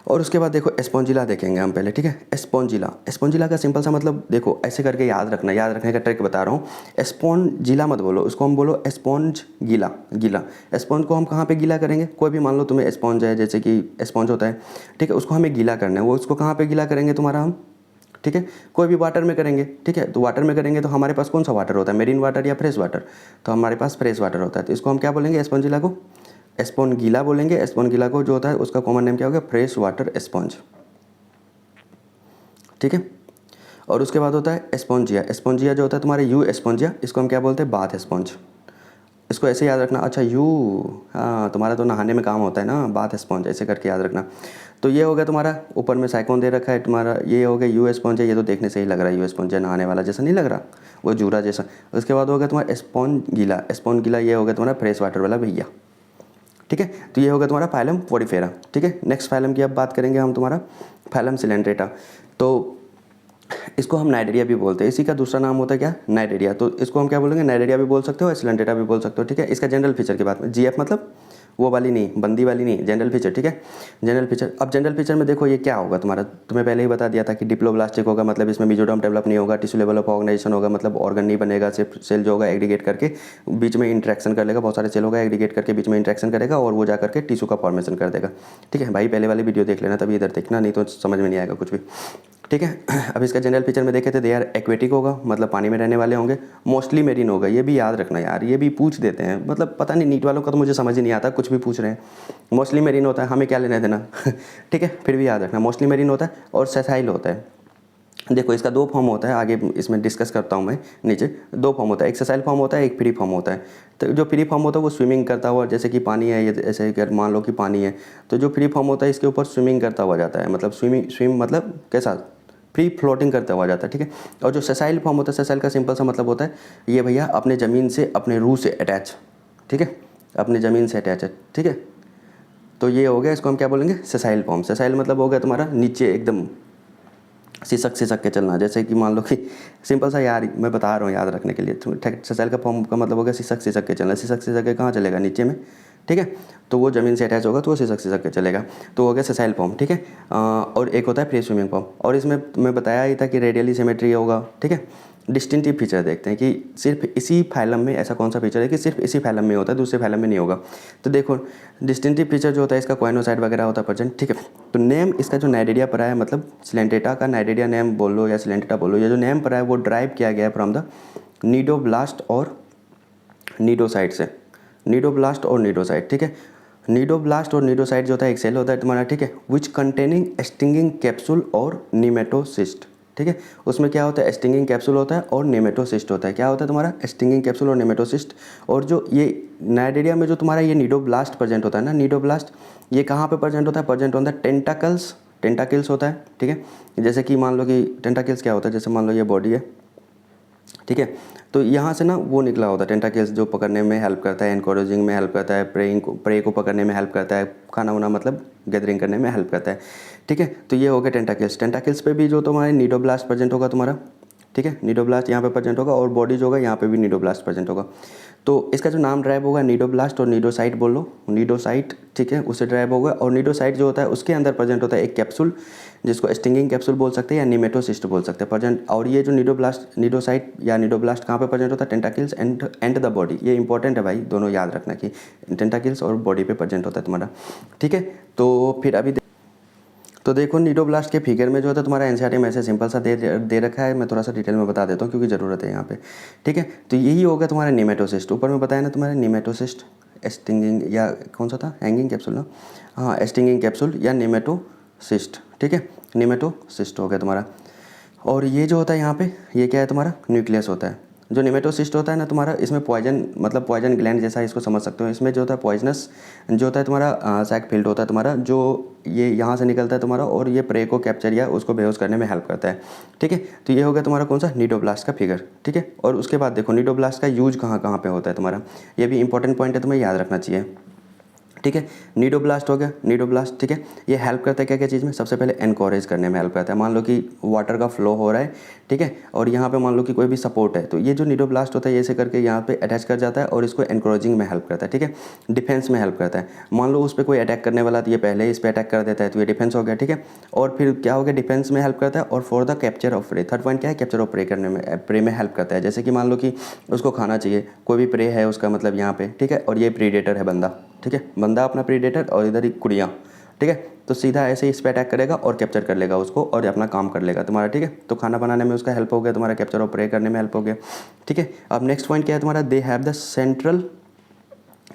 और उसके बाद देखो स्पॉन्जिला देखेंगे हम पहले। ठीक है, स्पॉन्जिला, स्पॉन्जिला का सिंपल सा मतलब देखो ऐसे करके याद रखना, याद रखने का ट्रिक बता रहा हूँ। स्पॉन्जिला मत बोलो, उसको हम बोलो स्पॉन्ज गीला। गीला स्पॉन्ज को हम कहाँ पे गीला करेंगे, कोई भी मान लो तुम्हें स्पॉन्ज है, जैसे कि स्पॉन्ज होता है, ठीक है, उसको हमें गीला करना है, वो उसको कहाँ पे गीला करेंगे तुम्हारा हम, ठीक है, कोई भी वाटर में करेंगे। ठीक है, तो वाटर में करेंगे तो हमारे पास कौन सा वाटर होता है, मेरीन वाटर या फ्रेश वाटर, तो हमारे पास फ्रेश वाटर होता है, तो इसको हम क्या बोलेंगे, स्पॉन्जिला को स्पॉन्जिला बोलेंगे। स्पॉन्जिला को जो होता है उसका कॉमन नेम क्या होगा, फ्रेश वाटर स्पॉन्ज। ठीक है, और उसके बाद होता है स्पॉन्जिया। स्पॉन्जिया जो होता है तुम्हारे यू स्पॉन्जिया, इसको हम क्या बोलते हैं, बाथ स्पॉन्ज। इसको ऐसे याद रखना, अच्छा यू, हाँ तुम्हारा तो नहाने में काम होता है ना, बाथ स्पॉन्ज, ऐसे करके याद रखना। तो ये हो गया तुम्हारा, ऊपर में साइकोन दे रखा है तुम्हारा, ये हो गया यू स्पॉन्ज है, ये तो देखने से ही लग रहा है यू स्पॉन्ज है, नहाने वाला जैसा नहीं लग रहा, वो जूरा जैसा। उसके बाद हो गया तुम्हारा स्पॉन्ज गीला। स्पॉन्ज गीला ये हो गया तुम्हारा फ्रेश वाटर वाला भैया। ठीक है, तो ये हो गया तुम्हारा फाइलम पोडिफेरा। ठीक है, नेक्स्ट फाइलम की अब बात करेंगे हम, तुम्हारा फाइलम सिलेंड्रेटा। तो इसको हम नाइडेरिया भी बोलते हैं, इसी का दूसरा नाम होता है क्या, नाइडेरिया। तो इसको हम क्या बोलेंगे, नाइडेरिया भी बोल सकते हो, सिलेंड्रेटा भी बोल सकते हो। ठीक है, इसका जनरल फीचर की बात में, जीएफ मतलब वो वाली नहीं, बंदी वाली नहीं, जनरल फीचर। ठीक है, जनरल फीचर। अब जनरल फीचर में देखो ये क्या होगा तुम्हारा, तुम्हें पहले ही बता दिया था कि डिप्लोब्लास्टिक होगा, मतलब इसमें मेसोडर्म डेवलप नहीं होगा, टिश्यू लेवल ऑफ ऑर्गेनाइजेशन होगा, मतलब ऑर्गन नहीं बनेगा, सिर्फ सेल जो होगा एग्रीगेट करके बीच में इंटरेक्शन कर लेगा, बहुत सारे सेल होगा एग्रीगेट करके बीच में इंटरेक्शन करेगा और वो जा करके टिश्यू का फॉर्मेशन कर देगा। ठीक है भाई, पहले वाली वीडियो देख लेना, तभी इधर देखना, नहीं तो समझ में नहीं आएगा कुछ भी। ठीक है, अब इसका जनरल फीचर में देखे थे, दे आर एक्वेटिक होगा, मतलब पानी में रहने वाले होंगे, मोस्टली मेरीन होगा। ये भी याद रखना यार, ये भी पूछ देते हैं, मतलब पता नहीं नीट वालों का तो मुझे समझ ही नहीं आता, कुछ भी पूछ रहे हैं। मोस्टली मेरीन होता है, हमें क्या लेना देना। ठीक है, फिर भी याद रखना, मोस्टली मेरीन होता है और सेसाइल होता है। देखो इसका दो फॉर्म होता है, आगे इसमें डिस्कस करता हूँ मैं, नीचे दो फॉर्म होता है, एक सेसाइल फॉर्म होता है, एक फ्री फॉर्म होता है। तो जो फ्री फॉर्म होता है वो स्विमिंग करता हुआ, जैसे कि पानी है, ये ऐसे अगर मान लो कि पानी है, तो जो फ्री फॉर्म होता है इसके ऊपर स्विमिंग करता हुआ जाता है, मतलब स्विम मतलब कैसा, फ्री फ्लोटिंग करता हुआ जाता है। ठीक है, और जो सेसाइल फॉर्म होता है, सेसाइल का सिंपल सा मतलब होता है ये भैया अपने ज़मीन से, अपने रूह से अटैच। ठीक है, अपनी ज़मीन से अटैच है। ठीक है, तो ये हो गया, इसको हम क्या बोलेंगे, सेसाइल फॉर्म। सेसाइल मतलब हो गया तुम्हारा नीचे एकदम सिसक सिसक के चलना, जैसे कि मान लो कि सिंपल सा यार मैं बता रहा हूँ याद रखने के लिए। सेसाइल का फॉर्म का मतलब हो गया सिसक सिसक के चलना, सिसक सिसक के कहाँ चलेगा, नीचे में। ठीक है, तो वो ज़मीन से अटैच होगा तो वो सिसक सिसक के चलेगा, तो हो गया सेसाइल फॉर्म। ठीक है, और एक होता है फ्री स्विमिंग फॉर्म, और इसमें मैं बताया ही था कि रेडियली सिमेट्री होगा। ठीक है, डिस्टिंक्टिव फीचर देखते हैं कि सिर्फ इसी फाइलम में ऐसा कौन सा फीचर है कि सिर्फ इसी फाइलम में होता है, दूसरे फाइलम में नहीं होगा। तो देखो डिस्टिंक्टिव फीचर जो होता है इसका कोइनोसाइड वगैरह होता है प्रेजेंट। ठीक है, तो नेम इसका जो नाइडेरिया पर आया, मतलब सिलेंटेटा का नाइडेरिया नेम बोल लो या सिलेंटेटा बोलो, ये जो नेम पर आया वो ड्राइव किया गया है फ्रॉम द नीडोब्लास्ट और नीडोसाइट से, नीडोब्लास्ट और नीडोसाइट। ठीक है, नीडोब्लास्ट और नीडोसाइट जो होता है एक सेल होता है तुम्हारा। ठीक है, विच कंटेनिंग स्टिंगिंग कैप्सूल और निमेटोसिस्ट। ठीक है, उसमें क्या होता है, स्टिंगिंग कैप्सूल होता है और नेमेटोसिस्ट होता है। क्या होता है तुम्हारा, स्टिंगिंग कैप्सूल और नेमेटोसिस्ट। और जो ये नाइडेरिया में जो तुम्हारा ये नीडोब्लास्ट प्रेजेंट होता है ना, नीडोब्लास्ट ये कहाँ पे प्रेजेंट होता है, प्रेजेंट होता है टेंटाकल्स, टेंटाकिल्स होता है। ठीक है, जैसे कि मान लो कि टेंटाकिल्स क्या होता है, जैसे मान लो ये बॉडी है, ठीक है, तो यहाँ से ना वो निकला होता है टेंटाकिल्स, जो पकड़ने में हेल्प करता है, एनकोरेजिंग में हेल्प करता है, प्रे को पकड़ने में हेल्प करता है, खाना वाना मतलब गैदरिंग करने में हेल्प करता है। ठीक है, तो ये हो गया टेंटाकिल्स। टेंटाकिल्स पे भी जो तुम्हारे नीडोब्लास्ट प्रेजेंट होगा तुम्हारा। ठीक है, नीडोब्लास्ट यहाँ पे प्रेजेंट होगा और बॉडी जो होगा यहाँ पे भी नीडोब्लास्ट प्रेजेंट होगा। तो इसका जो नाम ड्राइव होगा नीडोब्लास्ट और नीडोसाइट बोल लो, नीडोसाइट। ठीक है, उससे ड्राइव होगा, और नीडोसाइट जो होता है उसके अंदर प्रेजेंट होता है एक कैप्सूल, जिसको स्टिंगिंग कैप्सूल बोल सकते हैं या निमेटोसिस्ट बोल सकते हैं प्रेजेंट। और ये जो नीडोब्लास्ट, नीडोसाइट या नीडोब्लास्ट कहाँ पे प्रेजेंट होता है, टेंटाकिल्स एंड द बॉडी। ये इंपॉर्टेंट है भाई, दोनों याद रखना कि टेंटाकिल्स और बॉडी पे प्रेजेंट होता है तुम्हारा। ठीक है, तो फिर अभी तो देखो नीडोब्लास्ट के फिगर में जो होता है तुम्हारा एनसीईआरटी में ऐसे सिंपल सा दे रखा है, मैं थोड़ा सा डिटेल में बता देता हूँ क्योंकि ज़रूरत है यहाँ पे। ठीक है, तो यही होगा तुम्हारा निमेटोसिस्ट। ऊपर में बताया ना तुम्हारा निमेटोसिस्ट, स्टिंगिंग या कौन सा था, हैंगिंग कैप्सूल ना, हाँ स्टिंगिंग कैप्सूल या निमेटोसिस्ट। ठीक है, निमेटोसिस्ट हो गया तुम्हारा। और ये जो होता है यहाँ पे, ये क्या है तुम्हारा, न्यूक्लियस होता है। जो नेमेटोसिस्ट होता है ना तुम्हारा, इसमें पॉइजन मतलब पॉइजन ग्लैंड जैसा इसको समझ सकते हो। इसमें जो होता है पॉइजनस जो होता है तुम्हारा सैक फील्ड होता है तुम्हारा, जो ये यहाँ से निकलता है तुम्हारा और ये प्रे को कैप्चर या उसको बेहोश करने में हेल्प करता है। ठीक है, तो ये हो गया तुम्हारा कौन सा, निडोब्लास्ट का फिगर। ठीक है, और उसके बाद देखो निडोब्लास्ट का यूज कहाँ कहाँ पे होता है तुम्हारा, ये भी इंपॉर्टेंट पॉइंट है, तुम्हें याद रखना चाहिए। ठीक है, निडोब्लास्ट हो गया, निडोब्लास्ट। ठीक है, ये हेल्प करता है क्या क्या चीज़ में, सबसे पहले एनकरेज करने में हेल्प करता है। मान लो कि वाटर का फ्लो हो रहा है, ठीक है, और यहाँ पे मान लो कि कोई भी सपोर्ट है, तो ये जो निडोब्लास्ट होता है ये ऐसे करके यहाँ पे अटैच कर जाता है और इसको एनकरेजिंग में हेल्प करता है। ठीक है, डिफेंस में हेल्प करता है। मान लो उस पर कोई अटैक करने वाला, तो ये पहले इस पर अटैक कर देता है, तो ये डिफेंस हो गया। ठीक है, और फिर क्या हो गया, डिफेंस में हेल्प करता है। और for the capture of prey, third point क्या है, कैप्चर ऑफ प्रे करने में, प्रे में हेल्प करता है। जैसे कि मान लो कि उसको खाना चाहिए, कोई भी प्रे है उसका मतलब यहाँ पे, ठीक है, और ये प्रीडेटर है बंदा। ठीक है, बंदा अपना प्रीडेटर और इधर ही कुड़ियाँ। ठीक है, तो सीधा ऐसे ही इस पर अटैक करेगा और कैप्चर कर लेगा उसको और अपना काम कर लेगा तुम्हारा। ठीक है, तो खाना बनाने में उसका हेल्प हो गया, तुम्हारा कैप्चर और प्रे करने में हेल्प हो गया। ठीक है, अब नेक्स्ट पॉइंट क्या है तुम्हारा, they have the central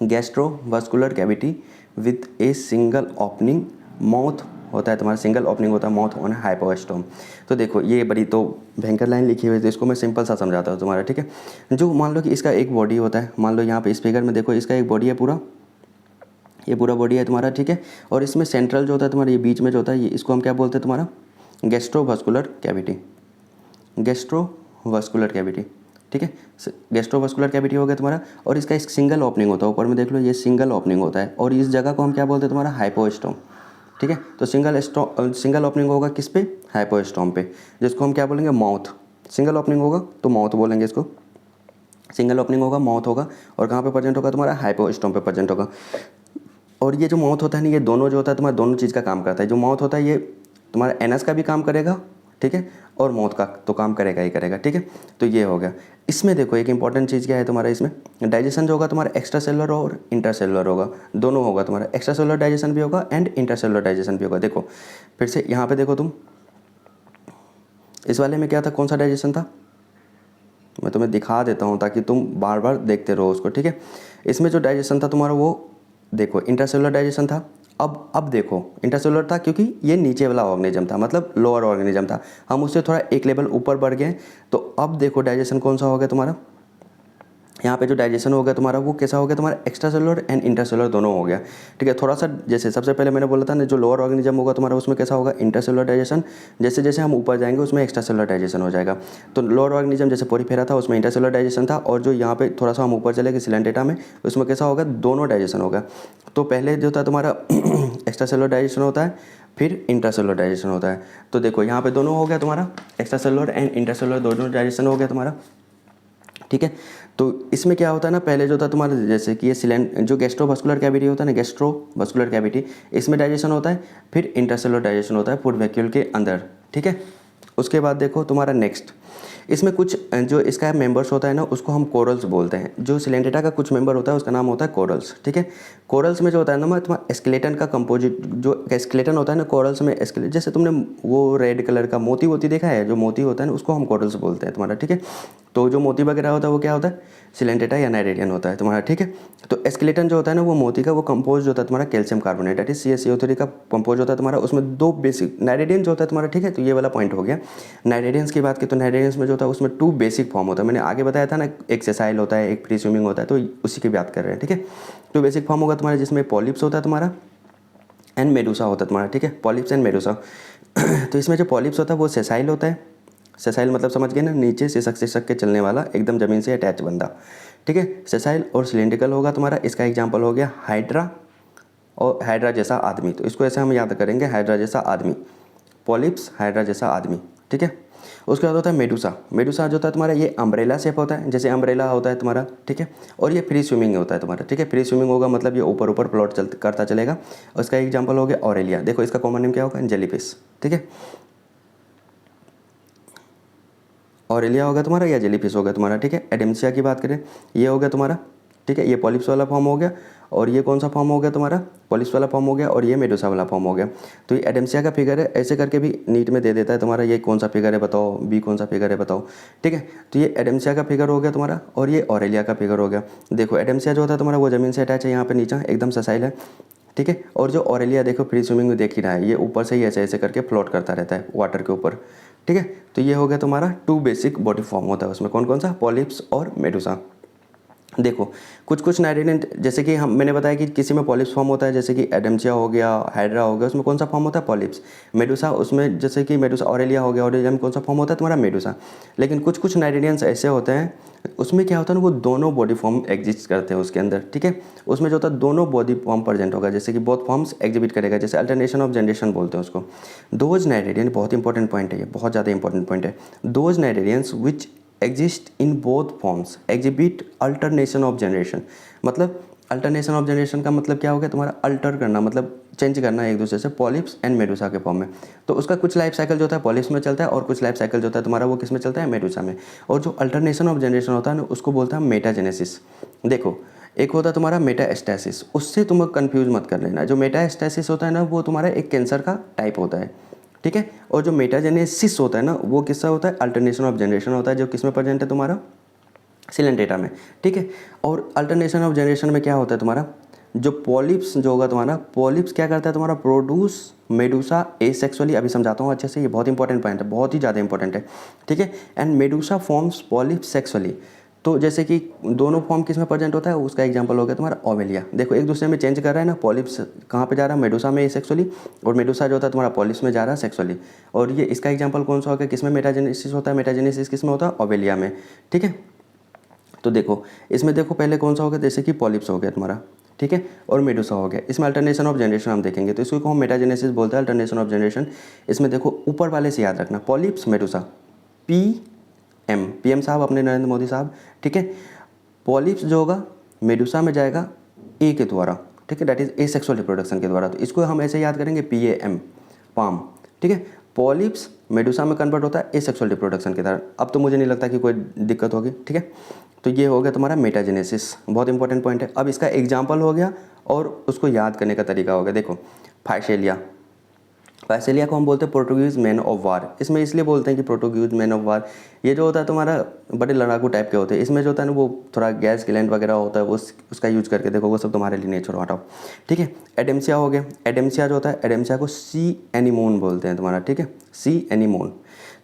gastrovascular cavity with a single opening mouth होता है तुम्हारा, सिंगल ओपनिंग होता है माउथ ऑन हाइपोस्टोम। तो देखो ये बड़ी तो भयंकर लाइन लिखी हुई है, तो इसको मैं सिंपल सा समझाता हूँ तुम्हारा। ठीक है, जो मान लो कि इसका एक बॉडी होता है, मान लो यहाँ पे इस फिगर में देखो, इसका एक बॉडी है पूरा, ये पूरा बॉडी है तुम्हारा। ठीक है, और इसमें सेंट्रल जो होता है तुम्हारा, ये बीच में जो होता है, ये इसको हम क्या बोलते हैं तुम्हारा, गैस्ट्रोवास्कुलर कैविटी, गैस्ट्रोवास्कुलर कैविटी। ठीक है, गैस्ट्रोवास्कुलर कैविटी हो गया तुम्हारा, और इसका एक सिंगल ओपनिंग होता है, ऊपर में देख लो ये सिंगल ओपनिंग होता है, और इस जगह को हम क्या बोलते हैं तुम्हारा, हाइपोस्टोम। ठीक है, तो सिंगल ओपनिंग होगा किस पे, हाइपोस्टोम पे, जिसको हम क्या बोलेंगे, माउथ। सिंगल ओपनिंग होगा तो माउथ बोलेंगे इसको, सिंगल ओपनिंग होगा माउथ होगा, और कहाँ पे प्रेजेंट होगा तुम्हारा, हाइपोस्टोम पे प्रेजेंट होगा। और ये जो माउथ होता है ना, ये दोनों जो होता है तुम्हारा, दोनों चीज़ का काम करता है। जो माउथ होता है ये तुम्हारा एनस का भी काम करेगा, ठीक है, और माउथ का तो काम करेगा ही करेगा। ठीक है, तो ये हो गया। इसमें देखो एक इंपॉर्टेंट चीज़ क्या है तुम्हारा, इसमें डाइजेशन जो होगा तुम्हारा एक्स्ट्रा सेलुलर और इंटर सेलुलर होगा, दोनों होगा तुम्हारा, एक्स्ट्रा सेलुलर डाइजेशन भी होगा एंड इंटर सेलुलर डाइजेशन भी होगा। देखो फिर से यहाँ पे देखो तुम, इस वाले में क्या था, कौन सा डाइजेशन था, मैं तुम्हें दिखा देता हूँ ताकि तुम बार बार देखते रहो उसको। ठीक है, इसमें जो डाइजेशन था तुम्हारा वो देखो इंटरसेलुलर डाइजेशन था। अब देखो इंटरसेलुलर था क्योंकि ये नीचे वाला ऑर्गेनिज्म था, मतलब लोअर ऑर्गेनिज्म था, हम उससे थोड़ा एक लेवल ऊपर बढ़ गए। तो अब देखो डाइजेशन कौन सा हो गया तुम्हारा, यहाँ पे जो डाइजेशन हो गया तुम्हारा वो कैसा हो गया तुम्हारा, एक्स्ट्रा सेलुलर एंड इंटरसेलुलर दोनों हो गया। ठीक है, थोड़ा सा जैसे सबसे पहले मैंने बोला था ना, जो लोअर ऑर्गेनिज्म होगा तुम्हारा उसमें कैसा होगा, इंटरसेलुलर डाइजेशन, जैसे जैसे हम ऊपर जाएंगे उसमें एक्स्ट्रा सेलुलर डाइजेशन हो जाएगा। तो लोअर ऑर्गेनिज्म जैसे पोरीफेरा था उसमें इंटरसेलुलर डाइजेशन था, और जो यहाँ पे थोड़ा सा हम ऊपर चले गए सिलेंटेटा में, उसमें कैसा होगा, दोनों डाइजेशन होगा। तो पहले जो था तुम्हारा एक्स्ट्रा सेलुलर डाइजेशन होता है, फिर इंटरसेलुलर डाइजेशन होता है। तो देखो यहाँ पे दोनों हो गया तुम्हारा, एक्स्ट्रा सेलुलर एंड इंटरसेलुलर दोनों डाइजेशन हो गया तुम्हारा। ठीक है, तो इसमें क्या होता है ना, पहले जो था तुम्हारा जैसे कि ये जो गैस्ट्रोवास्कुलर कैविटी होता है ना, गैस्ट्रोवास्कुलर कैविटी, इसमें डाइजेशन होता है, फिर इंटरसेलुलर डाइजेशन होता है फूड वैक्यूल के अंदर। ठीक है, उसके बाद देखो तुम्हारा नेक्स्ट, इसमें कुछ जो इसका मेंबर्स होता है ना उसको हम कोरल्स बोलते हैं। जो सिलेंटेटा का कुछ मेंबर होता है उसका नाम होता है कोरल्स। ठीक है, कोरल्स में जो होता है ना तुम्हारा स्केलेटन का कंपोजिट, जो स्केलेटन होता है ना कोरल्स में, जैसे तुमने वो रेड कलर का मोती वोती देखा है, जो मोती होता है ना उसको हम कोरल्स बोलते हैं तुम्हारा। ठीक है, तो जो मोती वगैरह होता है वो क्या होता है, सिलेंटेटा या नाइरेडियन होता है तुम्हारा। ठीक है, तो स्केलेटन जो होता है ना वो मोती का, वो कंपोज होता है तुम्हारा calcium carbonate, that is CaCO3 का कंपोज होता है तुम्हारा। उसमें दो बेसिक, नाइरेडियन जो होता है तुम्हारा, ठीक है, तो ये वाला पॉइंट हो गया। नाइरेडियंस की बात की तो नाइरेडियंस में जो होता है उसमें 2 बेसिक फॉर्म होता है, मैंने आगे बताया था ना, एक सेसाइल होता है, एक फ्री स्विमिंग होता है, तो उसी की बात कर रहे हैं। ठीक है, 2 बेसिक फॉर्म होगा तुम्हारा, जिसमें पॉलिप्स होता है तुम्हारा एंड मेडूसा होता है तुम्हारा। ठीक है, पॉलिप्स एंड मेडूसा। तो इसमें जो पॉलिप्स होता है वो सेसाइल होता है, सेसाइल मतलब समझ गए ना, नीचे सिसक के चलने वाला, एकदम ज़मीन से अटैच बंदा। ठीक है, सेसाइल और सिलेंड्रिकल होगा तुम्हारा। इसका एग्जांपल हो गया हाइड्रा और हाइड्रा जैसा आदमी, तो इसको ऐसे हम याद करेंगे, हाइड्रा जैसा आदमी, पॉलिप्स हाइड्रा जैसा आदमी। ठीक है, उसके बाद होता है मेडूसा। मेडूसा जो होता है तुम्हारा ये अम्ब्रेला शेप होता है, जैसे अम्ब्रेला होता है तुम्हारा। ठीक है, और ये फ्री स्विमिंग होता है तुम्हारा। ठीक है, फ्री स्विमिंग होगा मतलब ये ऊपर ऊपर प्लॉट करता चलेगा। उसका एग्जाम्पल हो गया ऑरेलिया। देखो इसका कॉमन नेम क्या होगा, जेलीफिश। ठीक है, ऑरेलिया होगा तुम्हारा या जेलीफिश होगा तुम्हारा। ठीक है, एडेम्सिया की बात करें, ये हो गया तुम्हारा। ठीक है, ये पॉलिप्स वाला फॉर्म हो गया, और ये कौन सा फॉर्म हो गया तुम्हारा, पॉलिप्स वाला फॉर्म हो गया, और ये मेडूसा वाला फॉर्म हो गया। तो ये एडेम्सिया का फिगर है, ऐसे करके भी नीट में दे देता है तुम्हारा, ये कौन सा फिगर है बताओ, बी कौन सा फिगर है बताओ। ठीक है, तो ये एडेम्सिया का फिगर हो गया तुम्हारा, और ये ऑरेलिया का फिगर हो गया। देखो एडेम्सिया जो होता है तुम्हारा वो ज़मीन से अटैच है, यहाँ पे नीचे एकदम ससाइल है। ठीक है, और जो ऑरेलिया देखो फ्री स्विमिंग में देख ही रहा है, ये ऊपर से ही ऐसे ऐसे करके फ्लोट करता रहता है वाटर के ऊपर। ठीक है। तो ये हो गया तुम्हारा 2 बेसिक बॉडी फॉर्म होता है उसमें, कौन कौन सा, पॉलिप्स और मेडुसा। देखो कुछ कुछ नाइडेरियन, जैसे कि हम मैंने बताया कि किसी में पॉलिप्स फॉर्म होता है, जैसे कि एडमचिया हो गया, हाइड्रा हो गया, उसमें कौन सा फॉर्म होता है, पॉलिप्स। मेडुसा, उसमें जैसे कि मेडुसा ऑरेलिया हो गया, ऑरेलिया में कौन सा फॉर्म होता है तुम्हारा, मेडुसा। लेकिन कुछ कुछ नाइडेरियंस ऐसे होते हैं उसमें क्या होता है ना, वो दोनों बॉडी फॉर्म एग्जिस्ट करते हैं उसके अंदर, ठीक है। उसमें जो होता है दोनों बॉडी फॉर्म प्रेजेंट होगा, जैसे कि बोथ फॉर्म्स एग्जिबिट करेगा, जैसे अल्टरनेशन ऑफ जनरेशन बोलते हैं उसको। दोज नाइडेरियन, बहुत इंपॉर्टेंट पॉइंट है ये, बहुत ज़्यादा इंपॉर्टेंट पॉइंट है। Those cnidarians which exist in both forms exhibit alternation of generation. मतलब अल्टरनेशन ऑफ जनरेशन का मतलब क्या हो गया तुम्हारा, अल्टर करना, मतलब चेंज करना एक दूसरे से, पॉलिप्स एंड मेडुसा के फॉर्म में। तो उसका कुछ लाइफ साइकिल जो होता है पॉलिप्स में चलता है, और कुछ लाइफ साइकिल जो होता है तुम्हारा वो किस में चलता है, मेडुसा में। और जो अल्टरनेशन ऑफ जनरेशन होता है ना, उसको बोलता है मेटाजेनेसिस। देखो एक होता है तुम्हारा मेटास्टैसिस, उससे तुम कंफ्यूज मत कर लेना। जो मेटास्टैसिस होता है ना, वो तुम्हारा एक कैंसर का टाइप होता है, ठीक है। और जो मेटाजेनेसिस होता है ना, वो किसका होता है, अल्टरनेशन ऑफ जनरेशन होता है, जो किस में प्रेजेंट है तुम्हारा, सिलेंटेटा में, ठीक है। और अल्टरनेशन ऑफ जनरेशन में क्या होता है तुम्हारा, जो पॉलिप्स जो होगा तुम्हारा, पॉलिप्स क्या करता है तुम्हारा, प्रोड्यूस मेडुसा एसेक्सुअली। अभी समझाता हूँ अच्छे से, ये बहुत इंपॉर्टेंट पॉइंट है, बहुत ही ज़्यादा इंपॉर्टेंट है, ठीक है। And Medusa forms polyps sexually. तो जैसे कि दोनों फॉर्म किस में प्रेजेंट होता है, उसका एग्जांपल हो गया तुम्हारा ओवेलिया। देखो एक दूसरे में चेंज कर रहा है ना, पॉलिप्स कहाँ पे जा रहा है, मेडुसा में सेक्सुअली, और मेडुसा जो होता है तुम्हारा पॉलिप्स में जा रहा है सेक्सुअली। और ये इसका एग्जांपल कौन सा होगा, किस में मेटाजेनेसिस होता है, मेटाजेनेसिस किस में होता है, ओवेलिया में, ठीक है। तो देखो इसमें देखो पहले कौन सा होगा, जैसे कि पॉलिप्स हो गया तुम्हारा, ठीक है, और मेडुसा हो गया। इसमें अल्टरनेशन ऑफ जनरेशन हम देखेंगे, तो इसको हम मेटाजेनेसिस बोलते हैं, अल्टरनेशन ऑफ जनरेशन। इसमें देखो ऊपर वाले से याद रखना, पॉलिप्स मेडुसा, पीएम साहब, अपने नरेंद्र मोदी साहब, ठीक है। पॉलिप्स जो होगा मेडुसा में जाएगा ए के द्वारा, ठीक है, that is a sexual reproduction के द्वारा। तो इसको हम ऐसे याद करेंगे, PAM, पाम, ठीक है। पॉलिप्स मेडुसा में कन्वर्ट होता है ए सेक्सुअल रिप्रोडक्शन के द्वारा। अब तो मुझे नहीं लगता कि कोई दिक्कत होगी, ठीक है। तो ये हो गया तुम्हारा मेटाजेनेसिस, बहुत इंपॉर्टेंट पॉइंट है। अब इसका एग्जाम्पल हो गया और उसको याद करने का तरीका हो गया। देखो फाइसेलिया, फाइसेलिया को हम बोलते हैं पोर्टुगीज मैन ऑफ वार। इसमें इसलिए बोलते हैं कि पोर्टुगीज मैन ऑफ वार, ये जो होता है तुम्हारा बड़े लड़ाकू टाइप के होते हैं। इसमें जो होता है ना, वो थोड़ा गैस गिलैंड वगैरह होता है, वो उसका यूज करके देखो, वो सब तुम्हारे लिए नेचर हटाओ, ठीक है। एडेम्सिया हो गया, एडेम्सिया जो होता है, एडेम्सिया को सी एनीमोन बोलते हैं तुम्हारा, ठीक है, सी एनीमोन।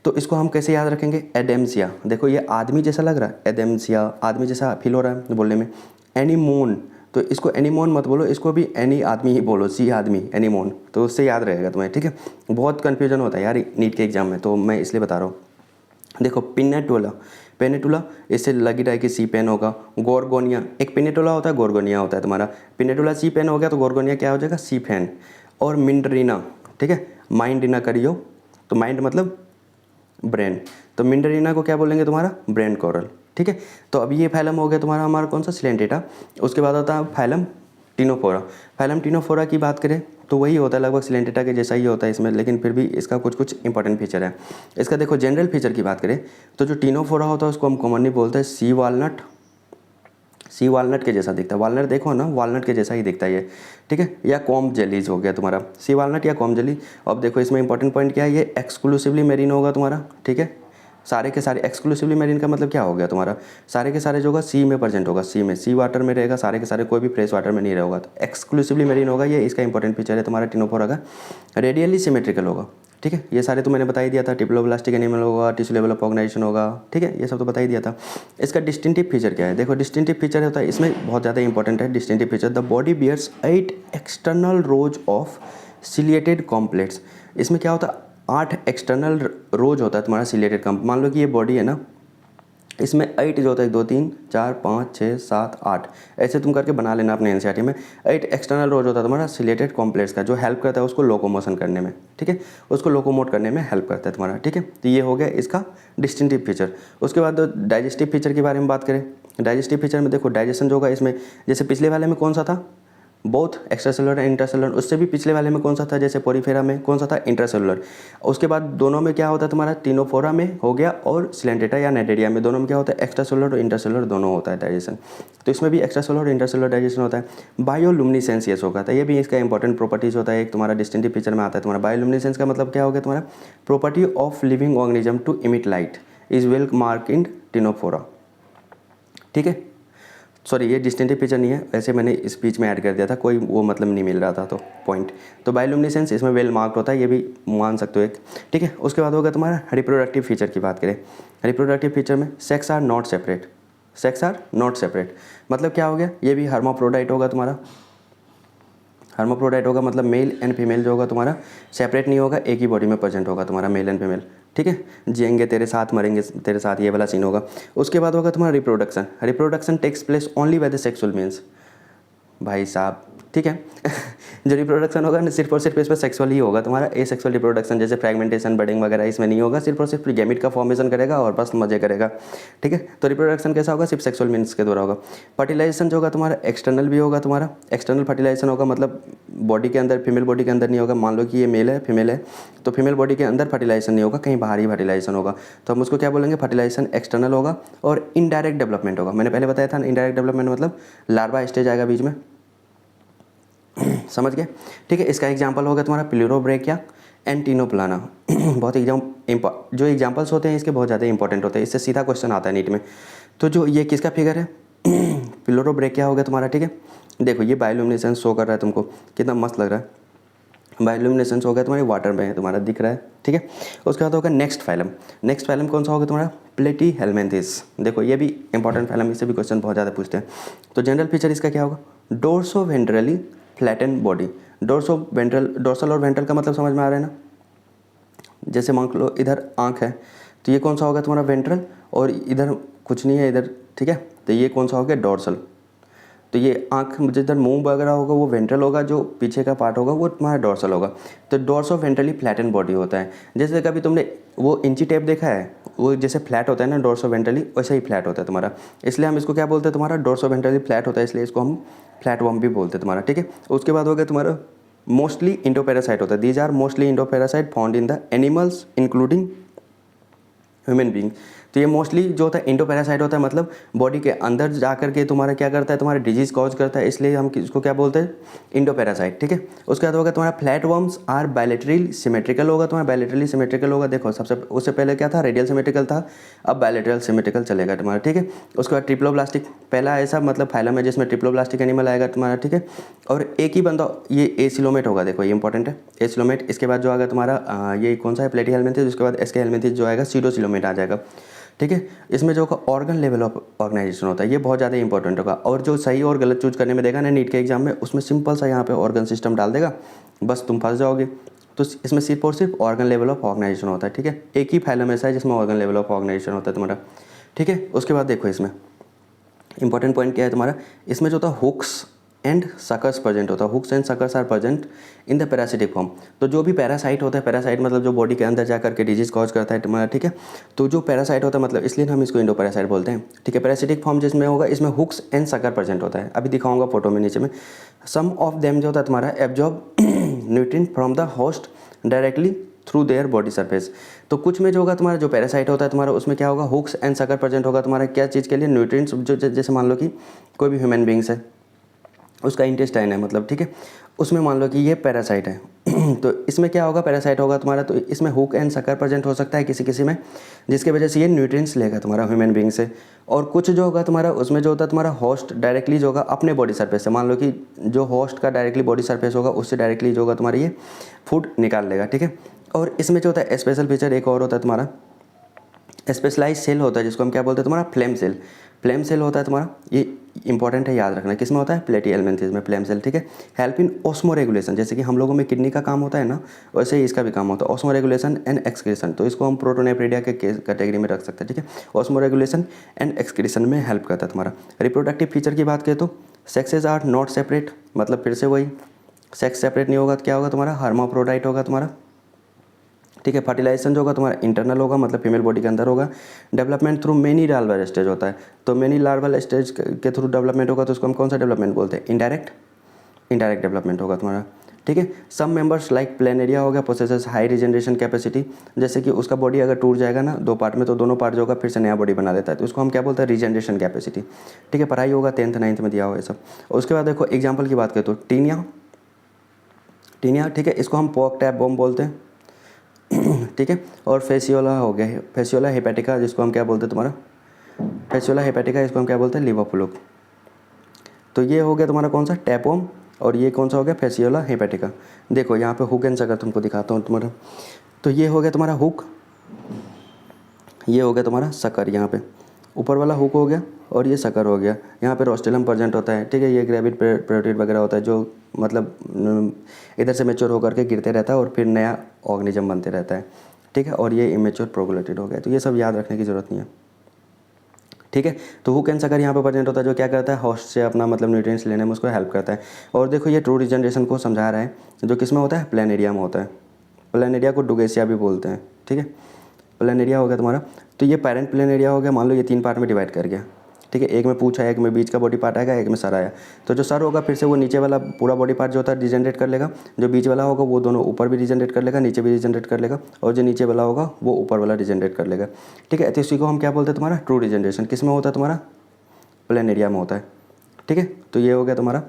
तो इसको हम कैसे याद रखेंगे, एडेम्सिया, देखो ये आदमी जैसा लग रहा है, एडेम्सिया आदमी जैसा फील हो रहा है बोलने में। एनीमोन, तो इसको एनीमोन मत बोलो, इसको भी एनी आदमी ही बोलो, सी आदमी, एनीमोन, तो उससे याद रहेगा तुम्हें, ठीक है। बहुत कन्फ्यूजन होता है यार नीट के एग्जाम में, तो मैं इसलिए बता रहा हूँ। देखो पिनेटुला, पेनेटुला, इससे लगी रहा है कि सी पेन होगा। गोरगोनिया, एक पिनेटुला होता है, गोरगोनिया होता है तुम्हारा। पिनेटुला सी पेन हो गया तो गोरगोनिया क्या हो जाएगा, सी फैन। और मिंडरीना, ठीक है, माइंडिना करियो, तो माइंड मतलब ब्रेन, तो मिंडरीना को क्या बोलेंगे तुम्हारा, ब्रेन कोरल, ठीक है। तो अब ये फाइलम हो गया तुम्हारा हमारा कौन सा, सिलेंटेटा। उसके बाद होता है फाइलम टिनोफोरा। फाइलम टिनोफोरा की बात करें तो वही होता है, लगभग सिलेंटेटा के जैसा ही होता है इसमें, लेकिन फिर भी इसका कुछ कुछ इंपॉर्टेंट फीचर है। इसका देखो जनरल फीचर की बात करें तो जो टिनोफोरा होता है उसको हम कॉमनली बोलते हैं सी वालनट। सी वालनट के जैसा दिखता है, वालनट देखो ना, वालनट के जैसा ही दिखता है ये, ठीक है। या कॉम जेलीज हो गया तुम्हारा, सी वालनट या कॉम जेली। अब देखो इसमें इंपॉर्टेंट पॉइंट क्या है, ये एक्सक्लूसिवली मेरीन होगा तुम्हारा, ठीक है। सारे के सारे एक्सक्लूसिवली मेरीन का मतलब क्या हो गया तुम्हारा, सारे के सारे जो होगा सी में प्रेजेंट होगा, सी में, सी वाटर में रहेगा, सारे के सारे, कोई भी फ्रेश वाटर में नहीं रहेगा, तो एक्सक्लूसिवली मेरीन होगा। ये इसका इंपॉर्टेंट फीचर है तुम्हारा टिनोफोरा का। रेडियली सिमेट्रिकल होगा, ठीक है। ये सारे तो मैंने बता ही दिया था, डिप्लोब्लास्टिक एनिमल होगा, टिश्यू लेवल ऑफ ऑर्गेनाइजेशन होगा, ठीक है, ये सब तो बता ही दिया था। इसका डिस्टिंक्टिव फीचर क्या है, देखो डिस्टिंक्टिव फीचर होता है इसमें बहुत ज़्यादा इंपॉर्टेंट है distinctive feature, the body bears 8 external rows of ciliated comb plates. इसमें क्या होता है, 8 एक्सटर्नल रोज होता है तुम्हारा सिलिएटेड कॉम्प। मान लो कि ये बॉडी है ना, इसमें 8 जो होता है, 1 2 3 4 5 6 7 8, ऐसे तुम करके बना लेना अपने एनसीईआरटी में। 8 एक्सटर्नल रोज होता है तुम्हारा सिलेटेड कॉम्प्लेक्स का, जो हेल्प करता है उसको लोकोमोशन करने में, ठीक है, उसको लोकोमोट करने में हेल्प करता है तुम्हारा, ठीक है। तो ये हो गया इसका डिस्टिंक्टिव फीचर। उसके बाद डाइजेस्टिव फीचर के बारे में बात करें, डाइजेस्टिव फीचर में देखो डाइजेशन जो होगा इसमें, जैसे पिछले वाले में कौन सा था, बोथ एक्स्ट्रासेलुलर एंड इंट्रासेलुलर, उससे भी पिछले वाले में कौन सा था, जैसे पोरीफेरा में कौन सा था, इंट्रासेलुलर। उसके बाद दोनों में क्या होता है तुम्हारा, टिनोफोरा में हो गया और सिलेंटेटा या नाइडेरिया में, दोनों में क्या होता है, एक्स्ट्रासेलुलर और इंट्रासेलुलर दोनों होता है डाइजेशन। तो इसमें भी एक्स्ट्रासेलुलर और इंट्रासेलुलर डाइजेशन होता है। बायोलुमिनेसेंस येस होगा, तो ये भी इसका इंपॉर्टेंट प्रॉपर्टीज होता है, एक तुम्हारा डिस्टिंक्टिव फीचर में आता है तुम्हारा। बायोलुमिनेसेंस का मतलब क्या हो गया तुम्हारा, property of living organism to emit light is well mark in Ctenophora, ठीक है। सॉरी ये डिस्टिंक्टिव फीचर नहीं है, वैसे मैंने इस बीच में ऐड कर दिया था, कोई वो मतलब नहीं मिल रहा था तो पॉइंट। तो बायोल्यूमिनेसेंस इसमें वेल मार्क्ड होता है, ये भी मान सकते हो एक, ठीक है। उसके बाद होगा तुम्हारा रिप्रोडक्टिव फीचर की बात करें। रिप्रोडक्टिव फीचर में sex are not separate, sex are not separate मतलब क्या हो गया, ये भी हर्माफ्रोडाइट होगा तुम्हारा। हर्माफ्रोडाइट होगा मतलब मेल एंड फीमेल जो होगा तुम्हारा सेपरेट नहीं होगा, एक ही बॉडी में प्रेजेंट होगा तुम्हारा मेल एंड फीमेल, ठीक है। जिएंगे तेरे साथ, मरेंगे तेरे साथ, ये वाला सीन होगा। उसके बाद होगा तुम्हारा reproduction. Reproduction takes place only by the sexual means, भाई साहब, ठीक है। जो रिप्रोडक्शन होगा ना सिर्फ और सिर्फ इस पर सेक्सुअल ही होगा तुम्हारा, ए सेक्सुअल रिप्रोडक्शन जैसे फ्रेगमेंटेशन बडिंग वगैरह इसमें नहीं होगा, सिर्फ और सिर्फ गैमेट का फॉर्मेशन करेगा और बस मजे करेगा, ठीक है। तो रिप्रोडक्शन कैसा होगा, सिर्फ सेक्सुअल मीन्स के द्वारा होगा। फर्टिलाइजेशन जो होगा तुम्हारा एक्सटर्नल भी होगा तुम्हारा, एक्सटर्नल फर्टिलाइजेशन होगा मतलब बॉडी के अंदर, फीमेल बॉडी के अंदर नहीं होगा। मान लो कि ये मेल है फीमेल है, तो फीमेल बॉडी के अंदर फर्टिलाइजेशन नहीं होगा, कहीं बाहर ही फर्टिलाइजेशन होगा। तो हम उसको क्या बोलेंगे, फर्टिलाइजेशन एक्सटर्नल होगा। और इनडायरेक्ट डेवलपमेंट होगा, मैंने पहले बताया था ना, इनडायरेक्ट डेवलपमेंट मतलब लार्वा स्टेज आएगा बीच में, समझ गए, ठीक है। इसका एग्जांपल होगा तुम्हारा प्लूरोब्रेकिया एंड टिनोप्लाना। बहुत जो एग्जांपल्स होते हैं इसके बहुत ज़्यादा इंपॉर्टेंट होते हैं, इससे सीधा क्वेश्चन आता है नीट में। तो जो ये किसका फिगर है, प्लूरोब्रेकिया होगा तुम्हारा, ठीक है। देखो ये बायोल्यूमिनेसेंस शो कर रहा है तुमको, कितना मस्त लग रहा है। बायोल्यूमिनेसेंस हो गया तुम्हारे वाटर में है, तुम्हारा दिख रहा है, ठीक है। उसके बाद होगा नेक्स्ट फाइलम। नेक्स्ट फाइलम कौन सा होगा तुम्हारा, प्लेटीहेल्मिन्थेस। देखो ये भी इंपॉर्टेंट फाइलम, इससे भी क्वेश्चन बहुत ज़्यादा पूछते हैं। तो जनरल फीचर इसका क्या होगा, डोर्सोवेंट्रली फ्लैटन बॉडी। डोर्सल और वेंट्रल का मतलब समझ में आ रहा है ना। जैसे मान लो इधर आँख है, तो ये कौन सा होगा तुम्हारा वेंट्रल, और इधर कुछ नहीं है इधर, ठीक है। तो ये कौन सा हो गया डोर्सल। तो ये आँख जिधर मुंह वगैरह होगा वो वेंट्रल होगा, जो पीछे का पार्ट होगा वो तुम्हारा डोर्सल होगा। तो डोर्सो वेंट्रली फ्लैटन बॉडी होता है। जैसे कभी तुमने वो इंची टेप देखा है, वो जैसे फ्लैट होता है ना डोर्सो वेंट्रली, वैसे ही फ्लैट होता है तुम्हारा। इसलिए हम इसको क्या बोलते हैं, तुम्हारा डोर्सो वेंट्रली फ्लैट होता है, इसलिए इसको हम फ्लैट वर्म भी बोलते हैं तुम्हारा, ठीक है। उसके बाद हो गया तुम्हारा मोस्टली इंडोपैरासाइट होता है। These are mostly endoparasite found in the animals including human being. तो ये मोस्टली जो होता है इंडोपैरासाइट होता है, मतलब बॉडी के अंदर जा करके तुम्हारा क्या करता है, तुम्हारा डिजीज कॉज करता है, इसलिए हम इसको क्या बोलते हैं, इंडोपैरासाइट, ठीक है। उसके बाद होगा तुम्हारा flat worms are bilaterally symmetrical होगा तुम्हारा, बायलैटरली सिमेट्रिकल होगा। देखो सबसे उससे पहले क्या था, रेडियल सिमेट्रिकल था, अब बायलैटरल सिमेट्रिकल चलेगा तुम्हारा, ठीक है। उसके बाद ट्रिप्लोब्लास्टिक, पहला ऐसा मतलब फाइलम है जिसमें ट्रिप्लोब्लास्टिक एनिमल आएगा तुम्हारा, ठीक है। और एक ही बंदा, ये एसिलोमेट होगा, देखो ये इंपॉर्टेंट है, एसिलोमेट। इसके बाद जो आएगा तुम्हारा ये कौन सा है, प्लेटीहेल्मिन्थेस। उसके बाद एसके हेल्मिन्थेस जो आएगा सीडोसिलोमेट आ जाएगा, ठीक है। इसमें जो ऑर्गन लेवल ऑफ ऑर्गेनाइजेशन होता है ये बहुत ज़्यादा इंपॉर्टेंट होगा, और जो सही और गलत चूज करने में देगा ना नीट के एग्जाम में, उसमें सिंपल सा यहाँ पे ऑर्गन सिस्टम डाल देगा, बस तुम फंस जाओगे। तो इसमें सिर्फ और सिर्फ ऑर्गन लेवल ऑफ ऑर्गेनाइजेशन होता है, ठीक है। एक ही फाइलम ऐसा है जिसमें ऑर्गन लेवल ऑफ ऑर्गेनाइजेशन होता है तुम्हारा, ठीक है। उसके बाद देखो इसमें इंपॉर्टेंट पॉइंट क्या है तुम्हारा, इसमें जो होता है हुक्स एंड सकर्स प्रेजेंट होता है। Hooks and suckers are present in the parasitic form. तो जो भी पैरासाइट होता है, पैरासाइट मतलब जो बॉडी के अंदर जा करके डिजीज कॉज करता है तुम्हारा, ठीक है। तो जो पैरासाइट होता है मतलब इसलिए हम इसको इंडोपैरासाइट बोलते हैं, ठीक है। पैरासिटिक फॉर्म जिसमें होगा इसमें हुक्स एंड सकर प्रेजेंट होता है, अभी दिखाऊंगा फोटो में नीचे में। सम ऑफ देम जो होता है तुम्हारा absorb nutrient from the host directly through their body surface. तो कुछ में जो होगा तुम्हारा जो पैरासाइट होता है तुम्हारा, उसमें क्या होगा, हुक्स एंड सकर प्रेजेंट होगा तुम्हारा, क्या चीज़ के लिए, न्यूट्रिएंट्स। जो जैसे मान लो कि कोई भी ह्यूमन बींग्स है, उसका इंटेस्टाइन है मतलब, ठीक है, उसमें मान लो कि ये पैरासाइट है। तो इसमें क्या होगा, पैरासाइट होगा तुम्हारा, तो इसमें हुक एंड सकर प्रेजेंट हो सकता है किसी किसी में, जिसके वजह से ये न्यूट्रिएंट्स लेगा तुम्हारा ह्यूमन बींग से। और कुछ जो होगा तुम्हारा उसमें जो होता है तुम्हारा होस्ट डायरेक्टली जो होगा अपने बॉडी सरफेस से, मान लो कि जो होस्ट का डायरेक्टली बॉडी सरफेस होगा उससे डायरेक्टली जो होगा तुम्हारा ये फूड निकाल लेगा, ठीक है। और इसमें जो होता है स्पेशल फीचर एक और होता है तुम्हारा, स्पेशलाइज सेल होता है जिसको हम क्या बोलते हैं तुम्हारा, फ्लेम सेल। फ्लेम सेल होता है तुम्हारा, ये इंपॉर्टेंट है याद रखना, किसमें होता है, प्लेटीहेल्मिन्थेस में फ्लेम सेल, ठीक है। हेल्प इन ऑस्मो रेगुलेशन, जैसे कि हम लोगों में किडनी का काम होता है ना, वैसे ही इसका भी काम होता है, ऑस्मो रेगुलेशन एंड एक्सक्रीशन। तो इसको हम प्रोटोनेफ्रिडिया के कैटेगरी में रख सकते हैं, ठीक है। ऑस्मो रेगुलेशन एंड एक्सक्रीशन में हेल्प करता है तुम्हारा। रिप्रोडक्टिव फीचर की बात करें तो सेक्सेस आर नॉट सेपरेट, मतलब फिर से वही, सेक्स सेपरेट नहीं होगा तो क्या होगा तुम्हारा, हर्माफ्रोडाइट होगा तुम्हारा, ठीक है। फर्टिलाइजेशन जो होगा तुम्हारा इंटरनल होगा, मतलब फीमेल बॉडी के अंदर होगा। Development through many larval stage होता है, तो मेनी लार्वल स्टेज के थ्रू डेवलपमेंट होगा, तो उसको हम कौन सा डेवलपमेंट बोलते हैं, इनडायरेक्ट डेवलपमेंट होगा तुम्हारा, ठीक है। सम मेंबर्स लाइक प्लेनेरिया हो गया पोसेसेस हाई रिजनरेशन कैपेसिटी, जैसे कि उसका बॉडी अगर टूट जाएगा ना दो पार्ट में, तो दोनों पार्ट जो होगा फिर से नया बॉडी बना देता है, तो उसको हम क्या बोलते हैं, रिजनरेशन कैपेसिटी, ठीक है। पढ़ाई होगा 10th 9th में दिया हुआ है सब। उसके बाद देखो एग्जाम्पल की बात करें तो टीनिया, ठीक है, इसको हम पॉक टैप बॉम्ब बोलते हैं, ठीक है। और फेसियोला हो गया, फेसियोला हेपेटिका जिसको हम क्या बोलते हैं तुम्हारा, फेसियोला हेपेटिका, इसको हम क्या बोलते हैं, लिवर फ्लूक, तो ये हो गया तुम्हारा कौन सा, टैपोम, और ये कौन सा हो गया, फैसियोला हेपेटिका। देखो यहाँ पे हुक एंड सकर तुमको दिखाता हूँ तुम्हारा। तो ये हो गया तुम्हारा हुक, ये हो गया तुम्हारा सकर, यहाँ पे ऊपर वाला हुक हो गया और ये सकर हो गया। यहाँ पे रोस्टेलम प्रेजेंट होता है, ठीक है। ये ग्रेविड प्रोटीन वगैरह होता है जो मतलब इधर से मेच्योर होकर के गिरते रहता है और फिर नया ऑर्गेनिज्म बनते रहता है, ठीक है। और ये इमेच्योर प्रोग्लूटिड हो गया। तो ये सब याद रखने की ज़रूरत नहीं है, ठीक है। तो हुक एंड सकर यहाँ पर प्रेजेंट होता है जो क्या करता है, होस्ट से अपना मतलब न्यूट्रिएंट्स लेने में उसको हेल्प करता है। और देखो ये ट्रू रिजनरेशन को समझा रहा है, जो किस में होता है, प्लेनेरिया में होता है। प्लेनेरिया को डुगेसिया भी बोलते हैं, ठीक है। प्लेनेरिया हो गया तुम्हारा। तो ये पेरेंट प्लेनेरिया हो गया, मान लो ये 3 पार्ट में डिवाइड कर गया, ठीक है। एक में पूछ आया, एक में बीच का बॉडी पार्ट आएगा, एक में सर आया। तो जो सर होगा फिर से वो नीचे वाला पूरा बॉडी पार्ट जो होता है डिजेनरेट कर लेगा, जो बीच वाला होगा वो दोनों ऊपर भी डिजेनरेट कर लेगा, नीचे भी डिजेनरेट कर लेगा, और जो नीचे वाला होगा वो ऊपर वाला डिजेनरेट कर लेगा, ठीक है। तो इसी को हम क्या बोलते हैं, तुम्हारा ट्रू डिजेनरेशन किस में होता है, तुम्हारा प्लेनेरिया में होता है, ठीक है। तो ये हो गया तुम्हारा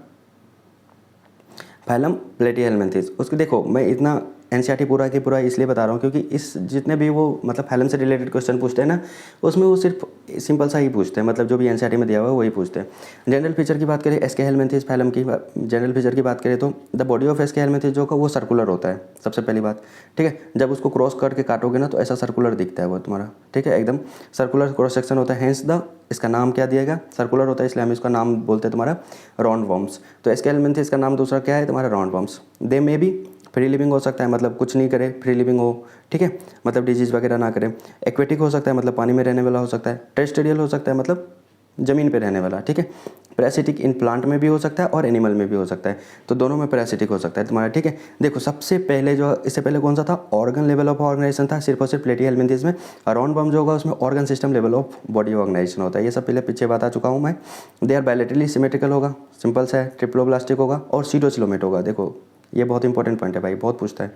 फाइलम प्लेटीहेलमिन्थेस। उसको देखो मैं इतना एनसीईआरटी पूरा की पूरा इसलिए बता रहा हूँ क्योंकि इस जितने भी वो मतलब फाइलम से रिलेटेड क्वेश्चन पूछते हैं ना, उसमें वो सिर्फ सिंपल सा ही पूछते हैं, मतलब जो भी एनसीईआरटी में दिया हुआ है वही पूछते हैं। जनरल फीचर की बात करें एसके हेलमिन्थेस फाइलम की, जनरल फीचर की बात करें तो द बॉडी ऑफ एसके हेलमिन्थेस जो होगा वो सर्कुलर होता है, सबसे पहली बात, ठीक है। जब उसको क्रॉस करके काटोगे ना तो ऐसा सर्कुलर दिखता है वो तुम्हारा, ठीक है, एकदम सर्कुलर क्रॉस सेक्शन होता है। हेंस द इसका नाम क्या दिया गया, सर्कुलर होता है, इसलिए हम इसका नाम बोलते हैं तुम्हारा राउंड वॉर्म्स। तो एसके हेलमिन्थेस का नाम दूसरा क्या है, तुम्हारा राउंड वॉर्म्स। दे में भी फ्री लिविंग हो सकता है, मतलब कुछ नहीं करे, फ्री लिविंग हो, ठीक है, मतलब डिजीज़ वगैरह ना करे। एक्वेटिक हो सकता है, मतलब पानी में रहने वाला हो सकता है। टेरेस्ट्रियल हो सकता है, मतलब ज़मीन पे रहने वाला, ठीक है। पैरासिटिक इन प्लांट में भी हो सकता है और एनिमल में भी हो सकता है, तो दोनों में पैरासिटिक हो सकता है तुम्हारा, ठीक है। देखो सबसे पहले जो इससे पहले कौन सा था, ऑर्गन लेवल ऑफ ऑर्गेनाइजेशन था सिर्फ और सिर्फ प्लेटीहेलमिन्थेस में। राउंड वॉर्म जो होगा उसमें organ system level of body organization होता है। ये सब पहले पीछे बता चुका हूँ मैं। दे आर बायलैटरली सिमेट्रिकल होगा, सिंपल सा है, ट्रिप्लोब्लास्टिक होगा और सीडोसिलोमेट होगा। देखो ये बहुत इंपॉर्टेंट पॉइंट है भाई, बहुत पूछता है,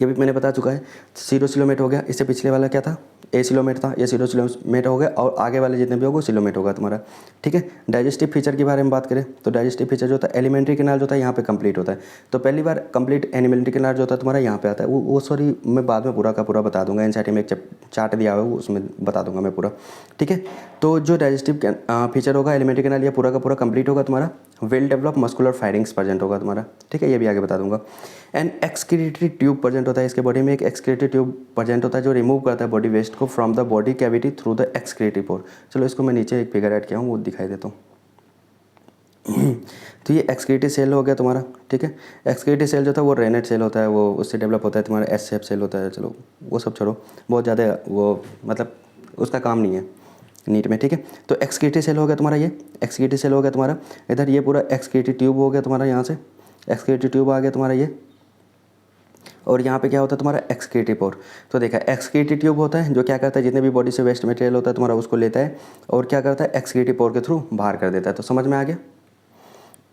ये भी मैंने बता चुका है। सीडोसिलोमेट हो गया, इससे पिछले वाला क्या था, एसिलोमेट था, ये सीडोसिलोमेट हो गया, और आगे वाले जितने भी होगा सिलोमेट होगा तुम्हारा, ठीक है। डाइजेस्टिव फीचर के बारे में बात करें तो डाइजेस्टिव फीचर जो होता है एलिमेंट्री कैनाल जो होता है यहाँ पे कंप्लीट होता है। तो पहली बार कंप्लीट एलिमेंट्री कैनाल जो होता है तुम्हारा यहाँ पे आता है, वो सॉरी मैं बाद में पूरा का पूरा बता दूंगा, एनसीईआरटी में एक चार्ट दिया हुआ है उसमें बता दूंगा मैं पूरा, ठीक है। तो जो डाइजेस्टिव फीचर होगा एलिमेंट्री कैनाल ये पूरा का पूरा कंप्लीट होगा तुम्हारा। Well develop muscular firings present होगा तुम्हारा, ठीक है, ये भी आगे बता दूंगा। एंड एक्सक्रीटरी ट्यूब प्रेजेंट होता है इसके बॉडी में, एक एक्सक्रीटरी ट्यूब प्रेजेंट होता है जो रिमूव करता है बॉडी वेस्ट को from the body cavity through the excretory पोर। चलो इसको मैं नीचे एक फिगर ऐड किया हूँ वो दिखाई देता हूँ। तो ये एक्सक्रीटरी सेल हो गया तुम्हारा, ठीक है। एक्सक्रीटरी सेल जो था वो रेनेट सेल होता है, वो उससे डेवलप होता है तुम्हारा एस शेप सेल होता है। चलो वो सब छोड़ो, बहुत ज़्यादा वो मतलब उसका काम नहीं है नीट में, ठीक है। तो एक्सक्रीटरी सेल हो गया तुम्हारा, ये एक्सक्रीटरी सेल हो गया तुम्हारा। इधर ये पूरा एक्सक्रीटरी ट्यूब हो गया तुम्हारा, यहाँ से एक्सक्रीटरी ट्यूब आ गया तुम्हारा ये, और यहाँ पे क्या होता है तुम्हारा एक्सक्रीटरी पोर। तो देखा एक्सक्रीटरी ट्यूब होता है जो क्या करता है जितने भी बॉडी से वेस्ट मटेरियल होता है तुम्हारा उसको लेता है और क्या करता है एक्सक्रीटरी पोर के थ्रू बाहर कर देता है। तो समझ में आ गया,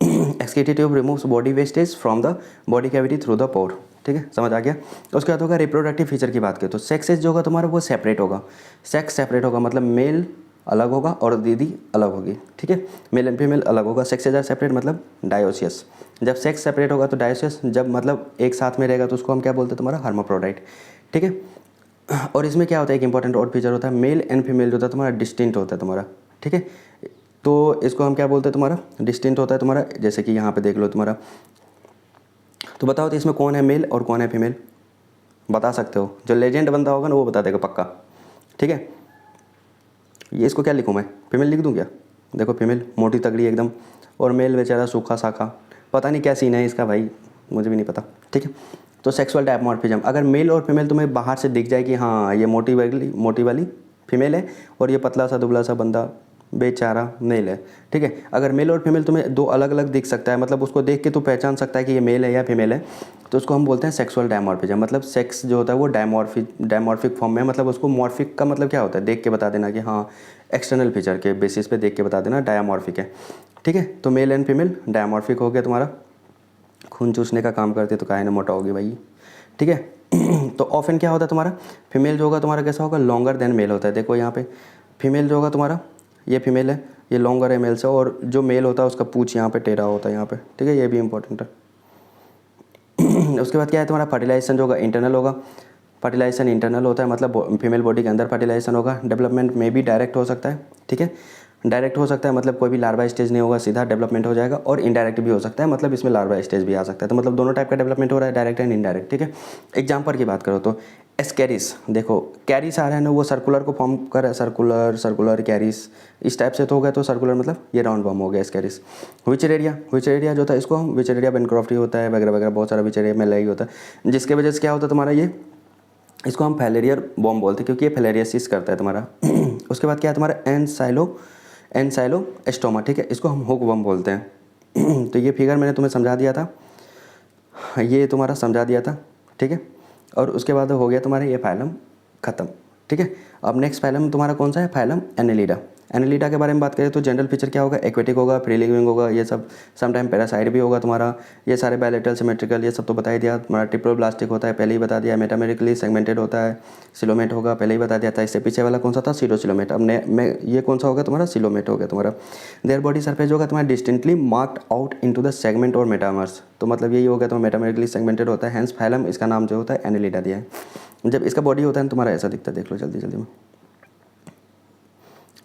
excretory tube removes body wastage from the body cavity through the pore, ठीक है, समझ आ गया। उसके बाद होगा रिप्रोडक्टिव फीचर की बात करें तो सेक्सेस जो होगा तुम्हारा वो सेपरेट होगा, सेक्स सेपरेट होगा, मतलब मेल अलग होगा और दीदी अलग होगी, ठीक है। मेल एंड फीमेल अलग होगा, सेक्सेस आर सेपरेट मतलब डायोसियस। जब सेक्स सेपरेट होगा तो डायोसियस, जब मतलब एक साथ में रहेगा तो उसको हम क्या बोलते हैं तुम्हारा हर्माफ्रोडाइट, ठीक है। और इसमें क्या होता है एक इंपॉर्टेंट और फीचर होता है मेल एंड फीमेल जो होता है तुम्हारा डिस्टिंक्ट होता है तुम्हारा, ठीक है। तो इसको हम क्या बोलते हैं तुम्हारा डिस्टिंक्ट होता है तुम्हारा, जैसे कि यहाँ पे देख लो तुम्हारा। तो बताओ तो इसमें कौन है मेल और कौन है फीमेल, बता सकते हो, जो लेजेंड बंदा होगा ना वो बता देगा पक्का, ठीक है। ये इसको क्या लिखूँ मैं, फीमेल लिख दूँ क्या, देखो फीमेल मोटी तगड़ी एकदम, और मेल बेचारा सूखा साखा, पता नहीं क्या सीन है इसका भाई, मुझे भी नहीं पता, ठीक है। तो सेक्सुअल डायमॉर्फिज्म, अगर मेल और फीमेल तुम्हें बाहर से दिख जाए कि हाँ ये मोटी वाली फीमेल है और ये पतला सा दुबला सा बंदा बेचारा मेल है, ठीक है। अगर मेल और फीमेल तुम्हें दो अलग अलग दिख सकता है, मतलब उसको देख के तू पहचान सकता है कि ये मेल है या फीमेल है, तो उसको हम बोलते हैं सेक्सुअल डायमॉर्फिज्म। मतलब सेक्स जो होता है वो डायमॉर्फिक फॉर्म में, मतलब उसको मॉर्फिक का मतलब क्या होता है देख के बता देना कि हाँ एक्सटर्नल फीचर के बेसिस पे देख के बता देना डायमॉर्फिक है, ठीक है। तो मेल एंड फीमेल डायमॉर्फिक हो गया तुम्हारा, खून चूसने का काम करते तो काहे ना मोटा होगी भाई, ठीक है। तो ऑफन क्या होता है तुम्हारा फीमेल जो होगा तुम्हारा कैसा होगा लॉन्गर देन मेल होता है। देखो यहाँ पे फीमेल जो होगा तुम्हारा, ये फीमेल है, ये लॉन्गर है मेल से, और जो मेल होता है उसका पूंछ यहाँ पे टेढ़ा होता है यहाँ पे, ठीक है, ये भी इंपॉर्टेंट है। उसके बाद क्या है तुम्हारा फर्टिलाइजेशन जो होगा इंटरनल होगा, फर्टिलाइजेशन इंटरनल होता है मतलब फीमेल बॉडी के अंदर फर्टिलाइजेशन होगा। डेवलपमेंट में भी डायरेक्ट हो सकता है, ठीक है। डायरेक्ट हो सकता है, मतलब कोई भी लार्वा स्टेज नहीं होगा, सीधा डेवलपमेंट हो जाएगा, और इनडायरेक्ट भी हो सकता है, मतलब इसमें लार्वा स्टेज भी आ सकता है। तो मतलब दोनों टाइप का डेवलपमेंट हो रहा है, डायरेक्ट एंड इनडायरेक्ट, ठीक है। एग्जाम्पल की बात करो तो एस्केरिस, देखो कैरिस आ रहा है ना, वो सर्कुलर को फॉर्म कर रहा है, सर्कुलर सर्कुलर कैरिस, इस टाइप से तो हो गया, तो सर्कुलर मतलब ये राउंड फॉर्म हो गया एस्केरिस। विचेरेरिया जो था, इसको हम विचेरेरिया बेनक्रॉफ्टी होता है वगैरह वगैरह, बहुत सारा विचेरेरिया में लगी होता है, जिसके वजह से क्या होता है तुम्हारा ये, इसको हम फैलेरियर बॉम्ब बोलते हैं, क्योंकि ये फैलेरियसिस करता है तुम्हारा। उसके बाद क्या है तुम्हारा एनसाइलो एस्टोमा, ठीक है, इसको हम हुक वर्म बोलते हैं। तो ये फिगर मैंने तुम्हें समझा दिया था, ये तुम्हारा समझा दिया था, ठीक है। और उसके बाद हो गया तुम्हारा ये फाइलम ख़त्म, ठीक है। अब नेक्स्ट फाइलम तुम्हारा कौन सा है, फाइलम एनेलिडा। एनेलिडा के बारे में बात करें तो जनरल फीचर क्या होगा, एक्वेटिक होगा, फ्री लिविंग होगा, ये सब समटाइम पैरासाइट भी होगा तुम्हारा, ये सारे बायलेटरल सिमेट्रिकल, ये सब तो बता ही दिया तुम्हारा। ट्रिप्लोब्लास्टिक होता है, पहले ही बता दिया। मेटामेरिकली सेगमेंटेड होता है, सिलोमेट होगा, पहले ही बता दिया था। इससे पीछे वाला कौन सा था, सीरोसिलोमेट। अब ये कौन सा होगा तुम्हारा, सिलोमेट हो गया तुम्हारा। देयर बॉडी सरफेस होगा तुम्हारा distinctly marked out into the segment और मेटामर्स, तो मतलब यही हो गया तुम्हारा, मेटामेरिकली सेगमेंटेड होता है, हैंस फाइलम इसका नाम जो होता है एनेलिडा दिया है। जब इसका बॉडी होता है तुम्हारा ऐसा दिखता है, देख लो जल्दी जल्दी में,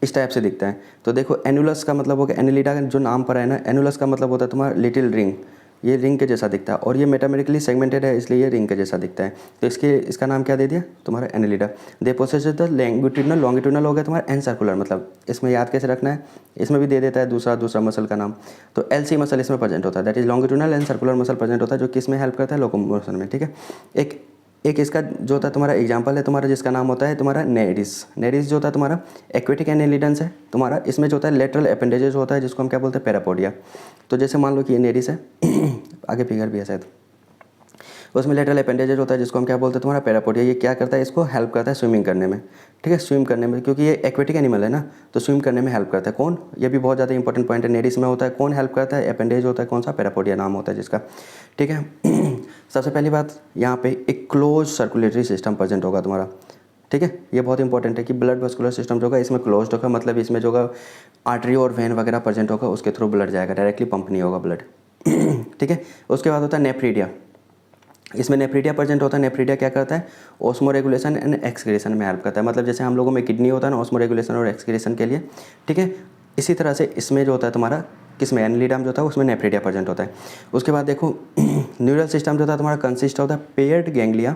इस टाइप से दिखता है। तो देखो एनुलस का मतलब हो गया, एनेलिडा का जो नाम पर है ना, एनुलस का मतलब होता है तुम्हारा लिटिल रिंग, ये रिंग के जैसा दिखता है, और ये मेटामेरिकली सेगमेंटेड है इसलिए ये रिंग के जैसा दिखता है। तो इसका नाम क्या दे दिया तुम्हारा, Annelida. They possess the longitudinal हो गया तुम्हारा, एंड सर्कुलर, मतलब इसमें याद कैसे रखना है, इसमें भी दे देता है दूसरा मसल का नाम। तो एलसी मसल इसमें प्रेजेंट होता है, that is longitudinal and circular muscle present होता है, जो किस में हेल्प करता है, लोकोमोशन में, ठीक है। एक इसका जो होता है तुम्हारा एग्जाम्पल है तुम्हारा, जिसका नाम होता है तुम्हारा नेरिस जो होता है तुम्हारा एक्वेटिक एनेलिडन्स है तुम्हारा। इसमें जो होता है लेटरल अपेंडेजेस होता है, जिसको हम क्या बोलते हैं, पैरापोडिया। तो जैसे मान लो कि ये नेरिस है, आगे फिगर भी है शायद, उसमें लेटरल अपेंडेजेस होता है, जिसको हम क्या बोलते हैं तुम्हारा पैरापोडिया। ये क्या करता है, इसको हेल्प करता है स्विमिंग करने में, ठीक है, स्विम करने में, क्योंकि ये एक्वेटिक एनिमल है ना, तो स्विम करने में हेल्प करता है कौन, ये भी बहुत ज़्यादा इंपॉर्टेंट पॉइंट है। नेरिस में होता है कौन हेल्प करता है, अपेंडेज होता है कौन सा, पैरापोडिया नाम होता है जिसका, ठीक है। सबसे पहली बात यहाँ पे एक क्लोज सर्कुलेटरी सिस्टम प्रेजेंट होगा तुम्हारा, ठीक है। ये बहुत इंपॉर्टेंट है कि ब्लड वस्कुलर सिस्टम जो होगा इसमें क्लोज्ड होगा, मतलब इसमें जो होगा आर्टरी और वेन वगैरह प्रेजेंट होगा, उसके थ्रू ब्लड जाएगा, डायरेक्टली पंप नहीं होगा ब्लड, ठीक है। उसके बाद होता है नेफ्रीडिया, इसमें नेफ्रीडिया प्रेजेंट होता है। नेफ्रीडिया क्या करता है, ऑस्मो रेगुलेशन एंड एक्सक्रीशन में हेल्प करता है, मतलब जैसे हम लोगों में किडनी होता है ना ऑस्मो रेगुलेशन और एक्सक्रीशन के लिए, ठीक है। इसी तरह से इसमें जो होता है तुम्हारा, किसमें, एनेलिडा जो होता है उसमें नेफ्रीडिया प्रेजेंट होता है। उसके बाद देखो न्यूरल सिस्टम जो होता है तुम्हारा कंसिस्ट होता है पेयर्ड गैंग्लिया,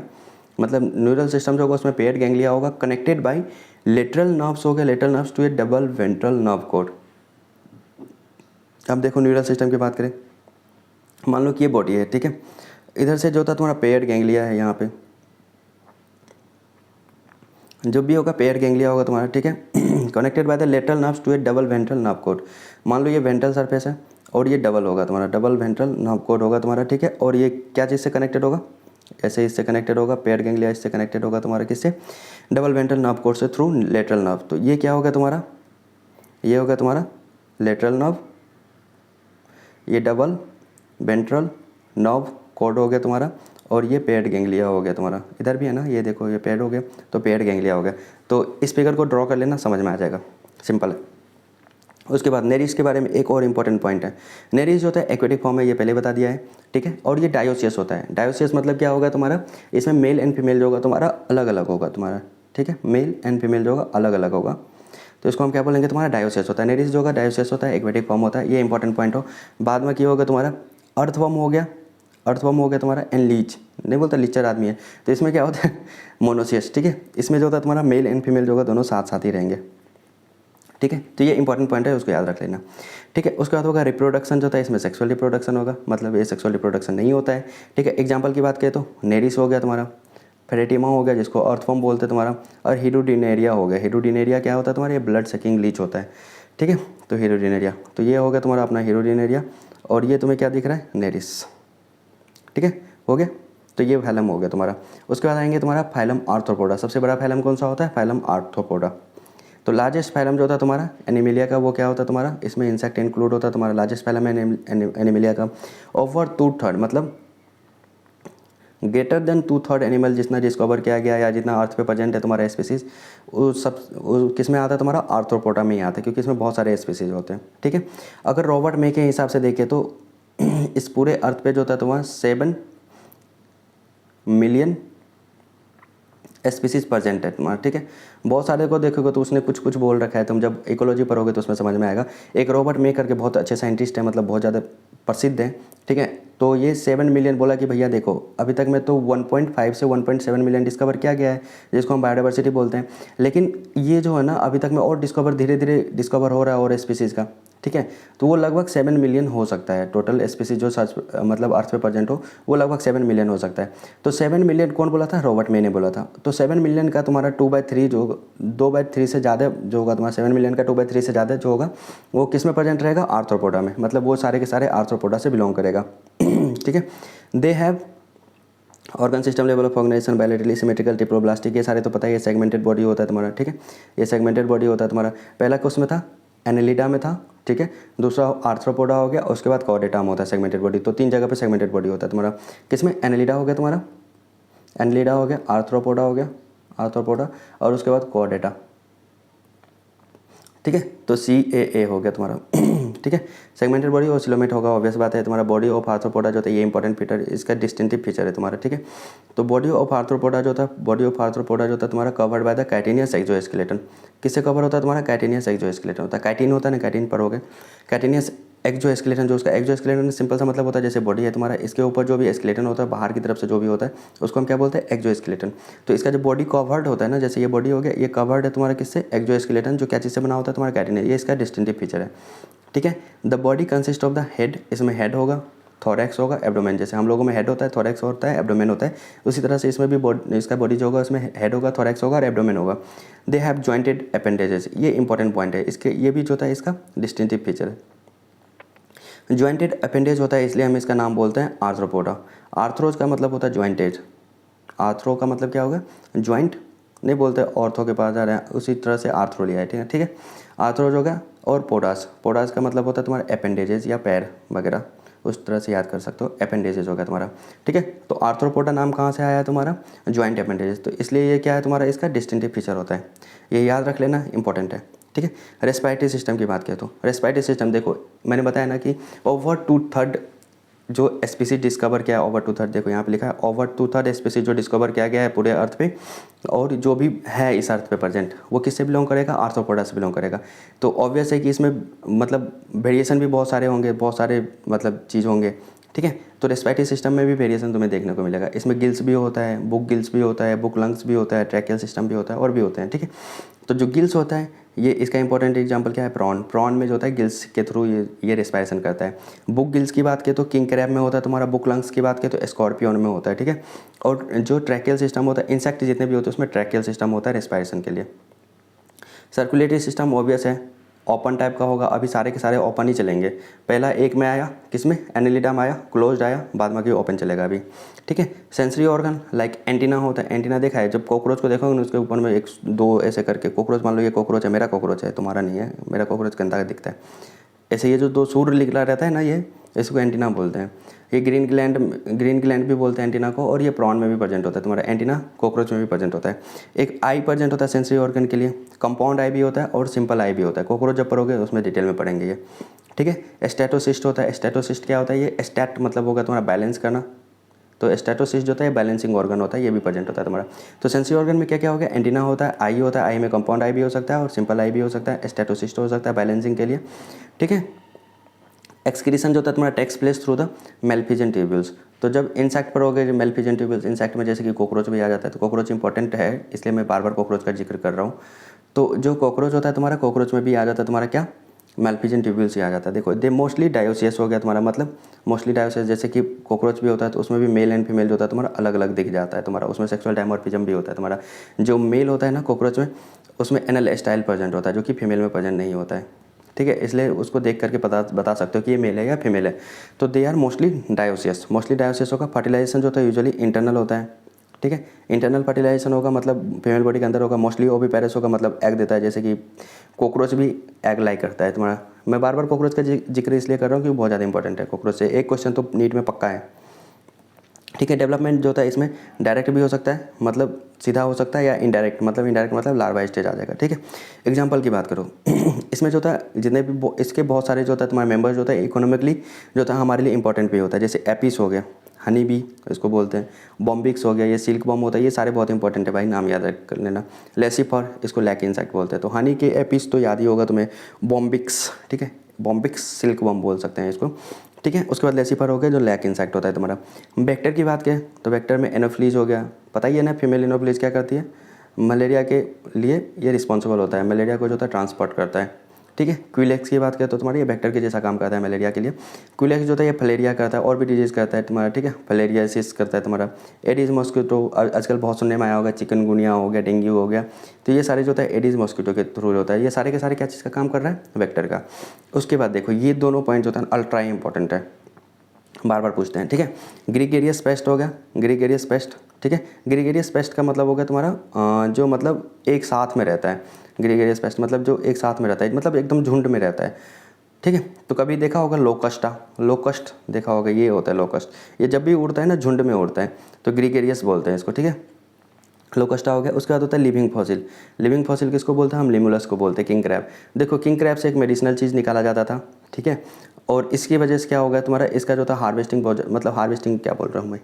मतलब न्यूरल सिस्टम जो होगा उसमें पेयर्ड गैंग्लिया होगा, कनेक्टेड बाय लेटरल नर्व्स हो गए, lateral nerves to a double ventral nerve cord. अब देखो न्यूरल सिस्टम की बात करें, मान लो कि ये बॉडी है, ठीक है, इधर से जो होता है तुम्हारा पेयर्ड गैंग्लिया है, यहाँ पे जो भी होगा पेयर्ड गैंग्लिया होगा तुम्हारा, ठीक है, connected by the lateral nerves to a double ventral nerve cord. मान लो ये वेंट्रल सरफेस है और ये डबल होगा तुम्हारा, डबल वेंट्रल नर्व कोड होगा तुम्हारा, ठीक है। और ये क्या चीज़ से कनेक्टेड होगा, ऐसे इससे कनेक्टेड होगा, पेयर्ड गैंग्लिया इससे कनेक्टेड होगा तुम्हारा, किससे, डबल वेंट्रल नर्व कोड से थ्रू लेटरल नर्व। तो ये क्या होगा तुम्हारा, ये होगा तुम्हारा लेटरल नर्व, ये डबल वेंट्रल नर्व कोड हो गया तुम्हारा, और ये पेयर्ड गैंग्लिया हो गया तुम्हारा। इधर भी है ना, ये देखो ये पेयर्ड हो गया, तो पेयर्ड गैंग्लिया हो गया। तो इस फिगर को ड्रॉ कर लेना, समझ में आ जाएगा, सिंपल है। उसके बाद नेरिस के बारे में एक और इंपॉर्टेंट पॉइंट है। नेरिस जो होता है एक्वेटिक फॉर्म है, ये पहले बता दिया है, ठीक है। और ये डायोसियस होता है। डायोसियस मतलब क्या होगा तुम्हारा, इसमें मेल एंड फीमेल जो होगा तुम्हारा अलग अलग होगा तुम्हारा, ठीक है, मेल एंड फीमेल जो होगा अलग अलग होगा, तो इसको हम क्या बोलेंगे तुम्हारा डायोसियस होता है। नेरिस जो होगा डायोसियस होता है, एक्वेटिक फॉर्म होता है, ये इंपॉर्टेंट पॉइंट हो। बाद में क्या होगा तुम्हारा अर्थवर्म हो गया, अर्थवर्म हो गया तुम्हारा, एंड लीच, नहीं बोलता लीचर आदमी है, तो इसमें क्या होता है मोनोसियस, ठीक है। इसमें जो होता है तुम्हारा मेल एंड फीमेल जो होगा दोनों साथ साथ ही रहेंगे, ठीक है। तो ये इंपॉर्टेंट पॉइंट है, उसको याद रख लेना, ठीक है। उसके बाद होगा रिप्रोडक्शन जो होता है, इसमें सेक्सुअल रिप्रोडक्शन होगा, मतलब ये सेक्सुअल रिप्रोडक्शन नहीं होता है, ठीक है। एग्जाम्पल की बात करें तो नेरिस हो गया तुम्हारा, फेरेटिमा हो गया जिसको अर्थवर्म बोलते हैं तुम्हारा, और हीरोडिनेरिया हो गया। हीरोडिनेरिया क्या होता है तुम्हारा, ये ब्लड सकिंग लीच होता है, ठीक है। तो हीरोडिनेरिया, तो ये हो गया तुम्हारा अपना हीरोडिनेरिया, और ये तुम्हें क्या दिख रहा है, नेरिस, ठीक है, हो गया। तो ये फाइलम हो गया तुम्हारा। उसके बाद आएंगे तुम्हारा फाइलम आर्थ्रोपोडा। सबसे बड़ा फाइलम कौन सा होता है, फाइलम आर्थ्रोपोडा। तो लार्जेस्ट फाइलम जो होता है तुम्हारा एनिमिलिया का, वो क्या होता है तुम्हारा, इसमें इंसेक्ट इंक्लूड होता है तुम्हारा। लार्जेस्ट फाइलम है एनिमिलिया का। ओवर 2/3 मतलब ग्रेटर देन 2/3 एनिमल जितना डिस्कवर किया गया या जितना अर्थ पे प्रेजेंट है तुम्हारा स्पीसीज, वो किस में आता है तुम्हारा, आर्थ्रोपोडा में ही आता है, क्योंकि इसमें बहुत सारे स्पीसीज होते हैं, ठीक है। अगर रॉबर्ट मे के हिसाब से देखें तो इस पूरे अर्थ पे जो होता है तुम्हारा 7 मिलियन स्पीसीज प्रेजेंट है तुम्हारा, ठीक है। बहुत सारे को देखोगे तो उसने कुछ कुछ बोल रखा है, तुम जब इकोलॉजी पढ़ोगे तो उसमें समझ में आएगा। एक रॉबर्ट मे करके बहुत अच्छे साइंटिस्ट है, मतलब बहुत ज़्यादा प्रसिद्ध है, ठीक है। तो ये 7 मिलियन बोला कि भैया देखो अभी तक में तो 1.5 से 1.7 मिलियन डिस्कवर किया गया है, जिसको हम बायोडाइवर्सिटी बोलते हैं। लेकिन ये जो है ना अभी तक में और डिस्कवर धीरे धीरे डिस्कवर हो रहा है और स्पीसीज़ का, ठीक है। तो वो लगभग 7 मिलियन हो सकता है टोटल स्पीसीज जो सर्च मतलब अर्थ पे प्रेजेंट हो, वो लगभग 7 मिलियन हो सकता है। तो 7 मिलियन कौन बोला था? रॉबर्ट मे ने बोला था। तो 7 मिलियन का तुम्हारा 2/3 जो 2/3 से ज़्यादा जो होगा तुम्हारा 7 मिलियन का 2/3 से ज़्यादा जो होगा वो किस में प्रेजेंट रहेगा? आर्थ्रोपोडा में, मतलब वो सारे के सारे आर्थ्रोपोडा से बिलोंग करेगा। ठीक है। They have organ system level of organization bilaterally symmetrical triploblastic, ये सारे तो पता है, ये सेगमेंटेड बॉडी होता है तुम्हारा, ठीक है। ये सेगमेंटेड बॉडी होता है तुम्हारा। पहला किस में था? एनेलिडा में था, ठीक है। दूसरा आर्थ्रोपोडा हो गया, उसके बाद कॉर्डेटा में होता है सेगमेंटेड बॉडी। तो 3 जगह पे सेगमेंटेड बॉडी होता है तुम्हारा। किसमें? एनेलिडा हो गया तुम्हारा, एनेलिडा हो गया, आर्थ्रोपोडा हो गया, आर्थ्रोपोडा, और उसके बाद कॉर्डेटा, ठीक है। तो CAA हो गया तुम्हारा। ठीक है। सेगमेंटेड बॉडी और सिलोमेट होगा, ऑब्वियस बात है। तुम्हारा बॉडी ऑफ आर्थ्रोपोडा जो था ये इंपॉर्टेंट फीचर, इसका डिस्टिंक्टिव फीचर है तुम्हारा, ठीक है। तो बॉडी ऑफ आर्थ्रोपोडा जो था, बॉडी ऑफ आर्थ्रोपोडा जो था तुम्हारा covered by the chitinous exoskeleton. किससे कवर होता है तुम्हारा? काइटिनियस एक्सोस्केलेटन होता है। काइटिन होता है ना, काइटिन पर हो गए। काइटिनियस एक्सोस्केलेटन, जो उसका एक्सोस्केलेटन सिंपल सा मतलब होता है जैसे बॉडी है तुम्हारा, इसके ऊपर जो भी स्केलेटन होता है बाहर की तरफ से जो भी होता है उसको हम क्या बोलते हैं? एक्सोस्केलेटन। तो इसका जो बॉडी कवर्ड होता है ना, जैसे ये बॉडी हो गया, ये कवर्ड है तुम्हारा किससे? एक्सोस्केलेटन, जो क्या चीज़ से बना होता है तुम्हारा? काइटिन। ये इसका डिस्टिंक्टिव फीचर है, ठीक है। The body consist of the head, इसमें हेड होगा, थोरैक्स होगा, एब्डोमेन। जैसे हम लोगों में हेड होता है, थोरैक्स होता है, एब्डोमेन होता है, उसी तरह से इसमें भी इसका बॉडी जो होगा उसमें हेड होगा, थोरैक्स होगा और एब्डोमेन होगा। दे हैव जॉइंटेड अपेंडेजेस, ये इंपॉर्टेंट पॉइंट है इसके, ये भी जो होता है इसका डिस्टिंक्टिव फीचर है। जॉइंटेड अपेंडेज होता है इसलिए हम इसका नाम बोलते हैं आर्थ्रोपोडा। आर्थ्रोज का मतलब होता है जॉइंटेज। आर्थ्रो का मतलब क्या होगा? जॉइंट नहीं बोलते, ऑर्थो के पास जा रहे हैं, उसी तरह से आर्थ्रो लिया है, ठीक है, ठीक है। आर्थ्रोज होगा। और पोडास, पोडास का मतलब होता है तुम्हारा अपेंडेजेस या पैर वगैरह, उस तरह से याद कर सकते हो। अपेंडेजेस होगा तुम्हारा, ठीक है। तो आर्थ्रोपोडा नाम कहाँ से आया है तुम्हारा? Joint appendages. तो इसलिए ये क्या है तुम्हारा? इसका डिस्टिंक्टिव फीचर होता है, ये याद रख लेना, इंपॉर्टेंट है, ठीक है। रेस्पिरेटरी सिस्टम की बात करें तो रेस्पिरेटरी सिस्टम देखो, मैंने बताया ना कि ओवर 2/3 जो स्पीसीज डिस्कवर किया है, ओवर 2/3 देखो यहाँ पे लिखा है, ओवर 2/3 स्पीसीज जो डिस्कवर किया गया है पूरे अर्थ पे, और जो भी है इस अर्थ पे प्रेजेंट, वो किससे बिलोंग करेगा? आर्थ्रोपोडा से बिलोंग करेगा। तो ऑब्वियस है कि इसमें मतलब वेरिएशन भी बहुत सारे होंगे, बहुत सारे मतलब चीज़ होंगे, ठीक है। तो रेस्पिरेटरी सिस्टम में भी वेरिएशन तुम्हें देखने को मिलेगा। इसमें गिल्स भी होता है, बुक गिल्स भी होता है, बुक लंग्स भी होता है, ट्रैकियल सिस्टम भी होता है, और भी होते हैं, ठीक है। तो जो गिल्स होता है, ये इसका इंपॉर्टेंट एग्जांपल क्या है? प्रॉन। प्रॉन में जो होता है गिल्स के थ्रू ये रेस्पिरेशन करता है। बुक गिल्स की बात करें तो किंग क्रैब में होता है तुम्हारा। बुक लंग्स की बात करें तो स्कॉर्पियन में होता है, ठीक है। और जो ट्रैकियल सिस्टम होता है, इंसेक्ट जितने भी होते हैं उसमें ट्रैकियल सिस्टम होता है रेस्पिरेशन के लिए। सर्कुलेटरी सिस्टम ऑब्वियस है, ओपन टाइप का होगा। अभी सारे के सारे ओपन ही चलेंगे। पहला एक में आया, किसमें? एनेलिडा में आया, क्लोज्ड आया, बाद में ओपन चलेगा अभी, ठीक है। सेंसरी ऑर्गन लाइक एंटीना होता है। एंटीना देखा है, जब कॉकरोच को देखोगे ना उसके ऊपर में 1-2 ऐसे करके, कॉकरोच मान लो ये कॉकरोच है, मेरा कॉकरोच है, तुम्हारा नहीं है, मेरा कॉकरोच गंदा दिखता है, ऐसे ये जो 2 सूर्य निकला रहता है ना, ये इसको एंटीना बोलते हैं। ये ग्रीन ग्लैंड भी बोलते हैं एंटीना को, और ये प्रॉन में भी प्रेजेंट होता है तुम्हारा। एंटीना कॉकरोच में भी प्रेजेंट होता है। एक आई प्रेजेंट होता है सेंसरी ऑर्गन के लिए, कंपाउंड आई भी होता है और सिंपल आई भी होता है। कॉकरोच जब पढ़ोगे उसमें डिटेल में पढ़ेंगे ये, ठीक है। स्टैटोसिस्ट होता है। स्टैटोसिस्ट क्या होता है? ये स्टैट मतलब होगा तुम्हारा बैलेंस करना, तो स्टैटोसिस्ट जो होता है बैलेंसिंग ऑर्गन होता है, ये भी प्रेजेंट होता है तुम्हारा। तो सेंसरी ऑर्गन में क्या क्या होगा? एंटीना होता है, आई होता है, आई में कंपाउंड आई भी हो सकता है और सिंपल आई भी हो सकता है, स्टैटोसिस्ट हो सकता है बैलेंसिंग के लिए, ठीक है। एक्सक्रीशन जो होता है तुम्हारा takes place through the Malpighian tubules. तो जब इंसेक्ट पर हो गए मेल्फिजन ट्यूब्यूल्स, इंसेक्ट में जैसे कि कॉकरोच भी आ जाता है, तो कॉकरोच इंपॉर्टेंट है इसलिए मैं बार बार कॉकरोच का जिक्र कर रहा हूँ। तो जो कॉकरोच होता है तुम्हारा, कॉकरोच में भी आ जाता है तुम्हारा क्या? मेल्फिजन ट्यूब्यूल्स ही आ जाता है। देखो दे मोस्टली डायोसियस हो गया तुम्हारा, मतलब मोस्टली डायोसियस, जैसे कि कॉकरोच भी होता है तो उसमें भी मेल एंड फीमेल जो होता है तुम्हारा अलग अलग दिख जाता है तुम्हारा, उसमें सेक्सुअल डायमॉर्फिज्म भी होता है तुम्हारा। जो मेल होता है ना कॉकरोच में, उसमें एनल स्टाइल प्रेजेंट होता है, जो कि फीमेल में प्रेजेंट नहीं होता है, ठीक है। इसलिए उसको देख करके बता सकते हो कि ये मेल है या फीमेल है। तो they are mostly dioecious, mostly dioecious होगा। फर्टिलाइजेशन जो होता है यूजुअली इंटरनल होता है, ठीक है। इंटरनल फर्टिलाइजेशन होगा मतलब फीमेल बॉडी के अंदर होगा। मोस्टली ओविपेरस होगा, मतलब एग देता है, जैसे कि कॉकरोच भी एग लाइक करता है तुम्हारा। मैं बार बार कॉकरोच का जिक्र इसलिए कर रहा हूँ क्योंकि बहुत ज़्यादा इंपॉर्टेंट है कॉकरोच से। एक क्वेश्चन तो नीट में पक्का है। ठीक है। डेवलपमेंट जो होता है इसमें डायरेक्ट भी हो सकता है, मतलब सीधा हो सकता है, या इनडायरेक्ट मतलब लार्वा स्टेज आ जाएगा। ठीक है। एग्जांपल की बात करो इसमें जो होता है जितने भी इसके बहुत सारे जो होता है तुम्हारे मेंबर्स जो होता है इकोनॉमिकली जो होता है हमारे लिए इंपॉर्टेंट भी होता है। जैसे एपिस हो गया, हनी बी इसको बोलते हैं, बॉम्बिक्स हो गया, ये सिल्क बॉम्ब होता है, ये सारे बहुत इंपॉर्टेंट है भाई, नाम याद रख कर लेना। लेसिफर इसको लैक इंसेक्ट बोलते हैं। तो हनी के एपिस तो याद ही होगा तुम्हें, बॉम्बिक्स, ठीक है, बॉम्बिक्स सिल्क बॉम्ब बोल सकते हैं इसको। ठीक है। उसके बाद लेसिफर हो गया जो लैक इंसेक्ट होता है तुम्हारा। वेक्टर की बात करें तो वेक्टर में एनोफ्लीज हो गया, पता ही है ना फीमेल एनोफ्लीज क्या करती है, मलेरिया के लिए ये रिस्पॉन्सिबल होता है, मलेरिया को जो होता है ट्रांसपोर्ट करता है। ठीक है। क्विलेक्स की बात करें तो तुम्हारी ये वेक्टर के जैसा काम करता है मलेरिया के लिए। क्विलेक्स जो होता है ये फलेरिया करता है और भी डिजीज़ करता है तुम्हारा। ठीक है। फलेरियासिस करता है तुम्हारा। एडिस मॉस्किटो आजकल बहुत सुनने में आया होगा, चिकनगुनिया हो गया, डेंगू हो गया, तो ये सारे जो होता है एडिस मॉस्किटो के थ्रू होता है। ये सारे के सारे क्या चीज़ का काम कर रहा है, वेक्टर का। उसके बाद देखो ये दोनों पॉइंट जो होता है अल्ट्रा इंपॉर्टेंट है, बार बार पूछते हैं। ठीक है। ग्रीगेरियस पेस्ट हो गया, ग्रीगेरियस पेस्ट। ठीक है। ग्रीगेरियस पेस्ट का मतलब हो गया तुम्हारा जो मतलब एक साथ में रहता है। ग्रीगेरियस पेस्ट मतलब जो एक साथ में रहता है, मतलब एकदम झुंड में रहता है। ठीक है। तो कभी देखा होगा लोकस्टा, लोकस्ट देखा होगा, ये होता है लोकस्ट। ये जब भी उड़ता है ना झुंड में उड़ता है, तो ग्रीगेरियस बोलते हैं इसको। ठीक है। लोकस्टा हो गया। उसके बाद होता है लिविंग फॉसिल। लिविंग फॉसिल किसको बोलते हैं, हम लिमुलस को बोलते हैं, किंग क्रैब। देखो किंग क्रैब से एक मेडिसिनल चीज़ निकाला जाता था। ठीक है। और इसकी वजह से क्या हो गया तुम्हारा, इसका जो था हार्वेस्टिंग, मतलब हार्वेस्टिंग क्या बोल रहा हूँ मैं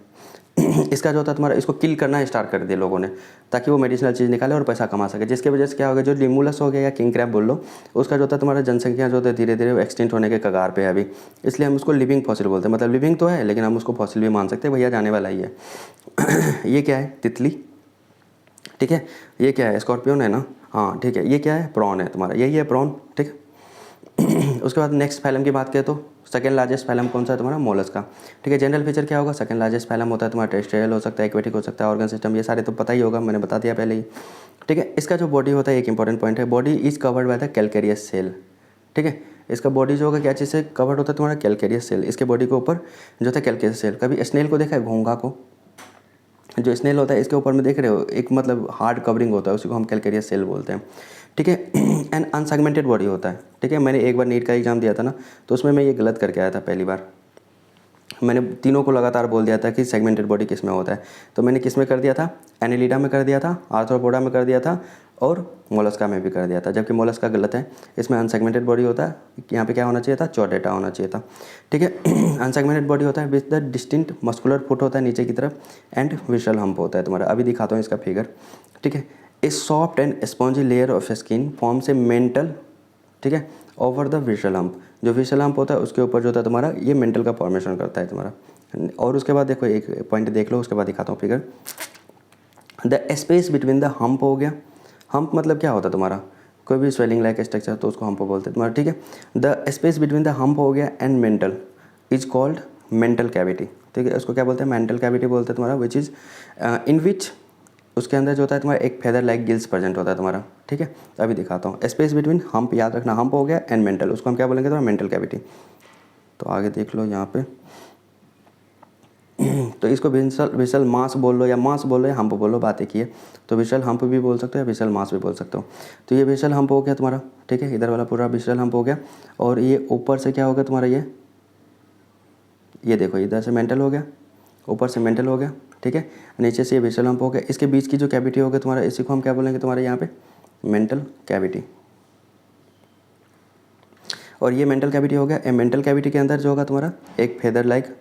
इसका जो था तुम्हारा, इसको किल करना स्टार्ट कर दिया लोगों ने, ताकि वो मेडिसिनल चीज़ निकाले और पैसा कमा सके। जिसकी वजह से क्या हो गया, जो लिमुलस हो गया या किंग क्रैब बोल लो, उसका जो था तुम्हारा जनसंख्या जो है धीरे धीरे एक्सटिंक्ट होने के कगार पे है अभी। इसलिए हम उसको लिविंग फॉसिल बोलते हैं, मतलब लिविंग तो है लेकिन हम उसको फॉसिल भी मान सकते हैं, भैया जाने वाला ही है ये क्या है, तितली। ठीक है। ये क्या है, स्कॉर्पियन है ना, हाँ ठीक है। ये क्या है, प्रॉन है तुम्हारा, यही है प्रॉन। ठीक है। उसके बाद नेक्स्ट फैलम की बात करें तो सेकंड लार्जेस्ट फैलम कौन सा है तुम्हारा, मोलस का। ठीक है। जनरल फीचर क्या होगा, सेकंड लार्जेस्ट फैलम होता है तुम्हारा, टेरेस्ट्रियल हो सकता है, एक्वेटिक हो सकता है, ऑर्गन सिस्टम, ये सारे तो पता ही होगा, मैंने बता दिया पहले ही। ठीक है। इसका जो बॉडी होता है एक इंपॉर्टेंट पॉइंट है, body is covered by the calcareous shell. ठीक है। इसका बॉडी जो होगा क्या चीज़ से कवर्ड होता है तुम्हारा, कैलकेरियस सेल। इसके बॉडी के ऊपर जो था कैलकेरियस सेल। कभी स्नेल को देखा है, घोंघा को, जो स्नेल होता है इसके ऊपर में देख रहे हो एक मतलब हार्ड कवरिंग होता है, उसी को हम कैलकेरियस सेल बोलते हैं। ठीक है। एंड अनसेगमेंटेड बॉडी होता है। ठीक है। मैंने एक बार नीट का एग्जाम दिया था ना, तो उसमें मैं ये गलत करके आया था पहली बार। मैंने तीनों को लगातार बोल दिया था कि सेगमेंटेड बॉडी किस में होता है, तो मैंने किस में कर दिया था, एनेलिडा में कर दिया था, आर्थ्रोपोडा में कर दिया था, और मोलस्का में भी कर दिया था, जबकि मोलस्का गलत है। इसमें अनसेगमेंटेड बॉडी होता है, यहाँ पे क्या होना चाहिए था, चौडेटा होना चाहिए था। ठीक है। अनसेगमेंटेड बॉडी होता है with the distinct muscular foot होता है नीचे की तरफ, एंड विशल हम्प होता है तुम्हारा। अभी दिखाता हूँ इसका फिगर। ठीक है। ए soft and spongy layer of skin form से मेंटल, ठीक है, ओवर द विशल हम्प। जो विशल हम्प होता है उसके ऊपर जो होता है तुम्हारा, ये मेंटल का फॉर्मेशन करता है तुम्हारा। और उसके बाद देखो एक पॉइंट देख लो, उसके बाद दिखाता हूँ figure. The space between the hump हो गया, हम्प मतलब क्या होता है तुम्हारा, कोई भी स्वेलिंग लाइक स्ट्रक्चर तो उसको हम्प बोलते हैं तुम्हारा। ठीक है। The space between the hump हो गया and mental is called mantle cavity. ठीक है। उसको क्या बोलते हैं, मेंटल कैविटी बोलते हैं तुम्हारा, विच इज़ इन विच, उसके अंदर जो होता है तुम्हारा एक फेदर लाइक गिल्स प्रेजेंट होता है तुम्हारा। ठीक है। तो अभी दिखाता हूँ। स्पेस बिटवीन हम्प, याद रखना, हम्प हो गया एंड मेंटल, उसको हम क्या बोलेंगे तुम्हारा, मेंटल कैविटी। तो आगे देख लो यहाँ पे तो इसको विशल मास बोल लो, या मास बोल लो, या हम्प बोल लो, बात एक ही है। तो विशल हम्प भी बोल सकते हो, या विशल मास भी बोल सकते हो। तो ये विशल हम्प हो गया तुम्हारा। ठीक है। इधर वाला पूरा विशल हम्प हो गया, और ये ऊपर से क्या हो गया तुम्हारा, ये देखो इधर से मेंटल हो गया, ऊपर से मेंटल हो गया। ठीक है। नीचे से ये विशल हम्प हो गया, इसके बीच की जो कैविटी हो गया तुम्हारा, इसी को हम क्या बोलेंगे तुम्हारे यहाँ पे, मेंटल कैविटी। और ये मेंटल कैविटी हो गया। मेंटल कैविटी के अंदर जो होगा तुम्हारा एक फेदर लाइक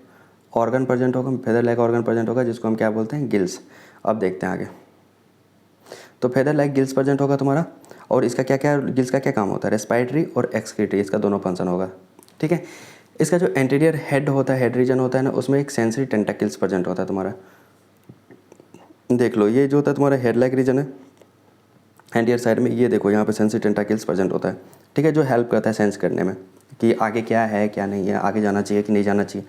ऑर्गन प्रेजेंट होगा, फेदर लाइक ऑर्गन प्रेजेंट होगा, जिसको हम क्या बोलते हैं, गिल्स। अब देखते हैं आगे। तो फेदर लाइक गिल्स प्रेजेंट होगा तुम्हारा, और इसका क्या क्या, गिल्स का क्या काम होता है, रेस्पिरेटरी और एक्सक्रीटरी, इसका दोनों फंक्शन होगा। ठीक है। इसका जो एंटीरियर हेड होता है, हेड रीजन होता है ना, उसमें एक सेंसरी टेंटाकल्स प्रेजेंट होता है तुम्हारा। देख लो ये जो होता है तुम्हारा हेड लाइक रीजन है, एंटीरियर साइड में, ये देखो यहाँ पे सेंसरी टेंटाकल्स प्रेजेंट होता है। ठीक है। जो हेल्प करता है सेंस करने में कि आगे क्या है क्या नहीं है, आगे जाना चाहिए कि नहीं जाना चाहिए।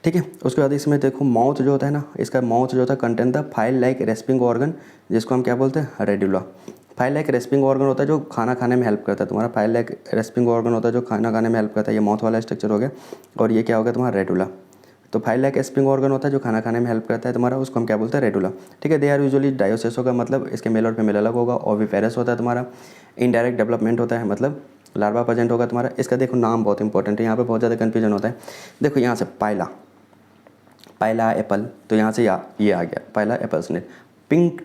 ठीक है। उसके बाद इसमें देखो माउथ जो होता है ना, इसका माउथ जो होता है contain the file like respiring organ, जिसको हम क्या बोलते हैं, radula. File like respiring organ होता है जो खाना खाने में हेल्प करता है तुम्हारा, फाइल लाइक रेस्पिंग ऑर्गन होता है जो खाना खाने में हेल्प करता है, ये माउथ वाला स्ट्रक्चर हो गया। और ये क्या होगा तुम्हारा, रेडुला। तो फाइल लाइक रेस्पिंग ऑर्गन होता है जो खाना खाने में हेल्प करता है तुम्हारा, उसको हम क्या बोलते हैं, रेडुला। ठीक है। दे आर यूजुअली डायोसिस होगा, मतलब इसके मेल और फीमेल अलग होगा। ओविपेरस होता है तुम्हारा। इनडायरेक्ट डेवलपमेंट होता है, मतलब लार्वा प्रेजेंट होगा तुम्हारा। इसका देखो नाम बहुत इंपॉर्टेंट है, यहाँ पे बहुत ज़्यादा कन्फ्यूजन होता है। देखो यहाँ से पाइला, पहला एप्पल, तो यहाँ से ये आ गया पहला एप्पल स्नेल। पिंक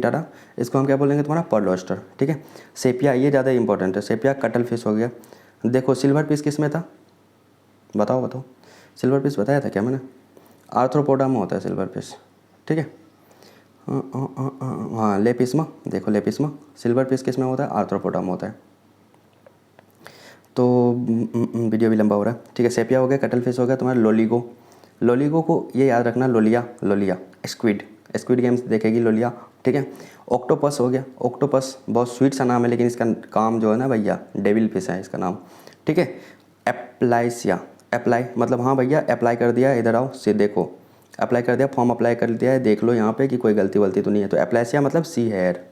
टारा इसको हम क्या बोलेंगे तुम्हारा पर्ल ऑयस्टर, ठीक है। सेपिया ये ज़्यादा इंपॉर्टेंट है, सेपिया कटल फिश हो गया। देखो सिल्वर फिश किस में था, बताओ सिल्वर फिश बताया था क्या मैंने, आर्थ्रोपोडा में होता है सिल्वर फिश, ठीक है। हाँ लेपिस्मा, देखो लेपिस्मा, सिल्वर फिश किस में होता है, आर्थ्रोपोडा में होता है। तो वीडियो भी लंबा हो रहा है, ठीक है। सेपिया हो गया, कटल फिश हो गया तुम्हारा। लोलिगो को ये याद रखना, लोलिया स्क्विड गेम्स देखेगी लोलिया, ठीक है। ऑक्टोपस हो गया, ऑक्टोपस बहुत स्वीट सा नाम है, लेकिन इसका काम जो है ना भैया डेविल फिश है इसका नाम, ठीक है। एप्लाइसिया, अप्लाई मतलब हाँ भैया अप्लाई कर दिया, इधर आओ से देखो, अप्लाई कर दिया, फॉर्म अप्लाई कर दिया है, देख लो यहाँ पे कि कोई गलती वलती तो नहीं है। तो एप्लाइसिया मतलब सी हेयर,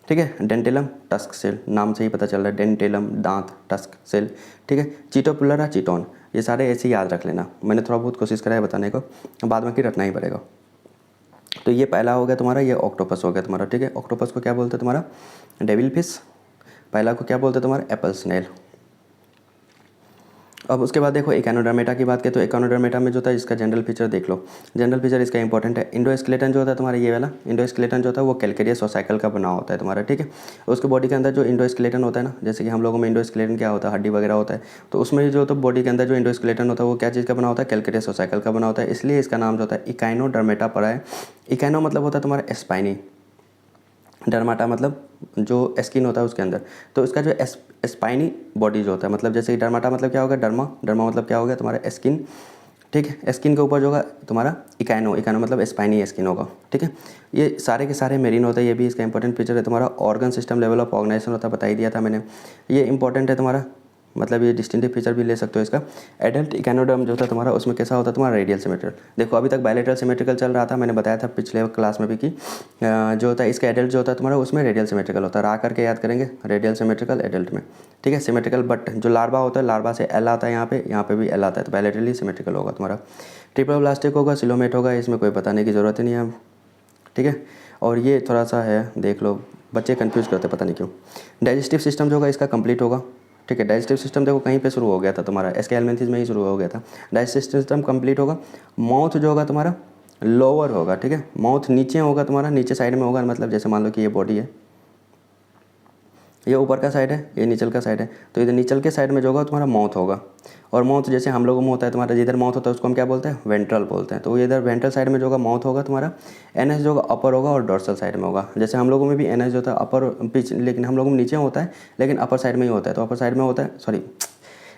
ठीक है। डेंटेलम टस्क सेल, नाम से ही पता चल रहा है, डेंटेलम दांत, टस्क सेल, ठीक है। चीटोपुलरा चीटोन, ये सारे ऐसे याद रख लेना, मैंने थोड़ा बहुत कोशिश करा है बताने को, बाद में कि रटना ही पड़ेगा। तो ये पहला हो गया तुम्हारा, ये ऑक्टोपस हो गया तुम्हारा, ठीक है। ऑक्टोपस को क्या बोलते हैं तुम्हारा, डेविल फिश। पहला को क्या बोलते हैं तुम्हारा, एप्पल स्नेल। अब उसके बाद देखो इकोनोडर्मेटा की बात करें तो इकोनोडर्मेटा में जो था इसका जनरल फीचर देख लो। जनरल फीचर इसका इंपॉर्टेंट है। इंडोस्केलेटन जो होता है तुम्हारा, ये वाला इंडोस्केलेटन जो होता है वो कैलकेरियस और साइकिल का बना होता है तुम्हारा, ठीक है। उसके बॉडी के अंदर जो इंडोस्केलेटन होता है ना, जैसे कि हम लोगों में इंडोस्केलेटन क्या होता है, हड्डी वगैरह होता है, तो उसमें जो तो बॉडी के अंदर जो इंडोस्केलेटन होता है वो क्या चीज़ का बना होता है, कैलकेरियस और साइकिल का बना होता है, इसलिए इसका नाम जो होता है इकोनोडर्मेटा पड़ा है। इकोनो मतलब होता है तुम्हारा स्पाइनी, डर्माटा मतलब जो स्किन होता है उसके अंदर, तो इसका जो स्पाइनी बॉडी जो होता है, मतलब जैसे डर्माटा मतलब क्या होगा, डर्मा मतलब क्या होगा तुम्हारा स्किन, ठीक है। स्किन के ऊपर जो होगा तुम्हारा इकोनो मतलब स्पाइनी स्किन होगा, ठीक है। ये सारे के सारे मेरीन होता है, ये भी इसका इंपॉर्टेंट फीचर है तुम्हारा। Organ system level of organization होता है, बता ही दिया था मैंने, ये इंपॉर्टेंट है तुम्हारा, मतलब ये डिस्टिंक्टिव फीचर भी ले सकते हो इसका। एडल्ट इकोनोडर्म जो होता है तुम्हारा, उसमें कैसा होता है तुम्हारा, रेडियल सिमेट्रिकल। देखो अभी तक बायलैटरल सिमेट्रिकल चल रहा था, मैंने बताया था पिछले क्लास में भी कि जो होता है इसका एडल्ट जो होता है तुम्हारा उसमें रेडियल सिमेट्रिकल होता है। रा करके याद करेंगे, रेडियल सिमेट्रिकल एडल्ट में, ठीक है। सिमेट्रिकल बट जो लार्वा होता है, लार्वा से एल आता है यहाँ पे भी एल आता है, तो बायलैटरली सिमेट्रिकल होगा तुम्हारा। ट्रिप्लोब्लास्टिक होगा, सिलोमेट होगा, इसमें कोई बताने की ज़रूरत ही नहीं है, ठीक है। और ये थोड़ा सा है, देख लो, बच्चे कंफ्यूज करते पता नहीं क्यों। डाइजेस्टिव सिस्टम जो होगा इसका कंप्लीट होगा, ठीक है। डाइजेस्टिव सिस्टम देखो कहीं पे शुरू हो गया था तुम्हारा, एस्केलमेंथिस में ही शुरू हो गया था। डाइजेस्टिव सिस्टम कंप्लीट होगा। माउथ जो होगा तुम्हारा लोअर होगा, ठीक है। माउथ नीचे होगा तुम्हारा, नीचे साइड में होगा, मतलब जैसे मान लो कि ये बॉडी है, ये ऊपर का साइड है, ये नीचल का साइड है, तो इधर नीचल के साइड में जो होगा तुम्हारा माउथ होगा। और माउथ जैसे हम लोगों में होता है तुम्हारा, जिधर माउथ होता है उसको हम क्या बोलते हैं, वेंट्रल बोलते हैं। तो इधर वेंट्रल साइड में जो होगा माउथ होगा तुम्हारा। एनएस जो होगा अपर होगा और डोर्सल साइड में होगा। जैसे हम लोगों में भी एनएस जो होता है अपर पिच, लेकिन हम लोगों में नीचे होता है, लेकिन अपर साइड में ही होता है। तो अपर साइड में होता है, सॉरी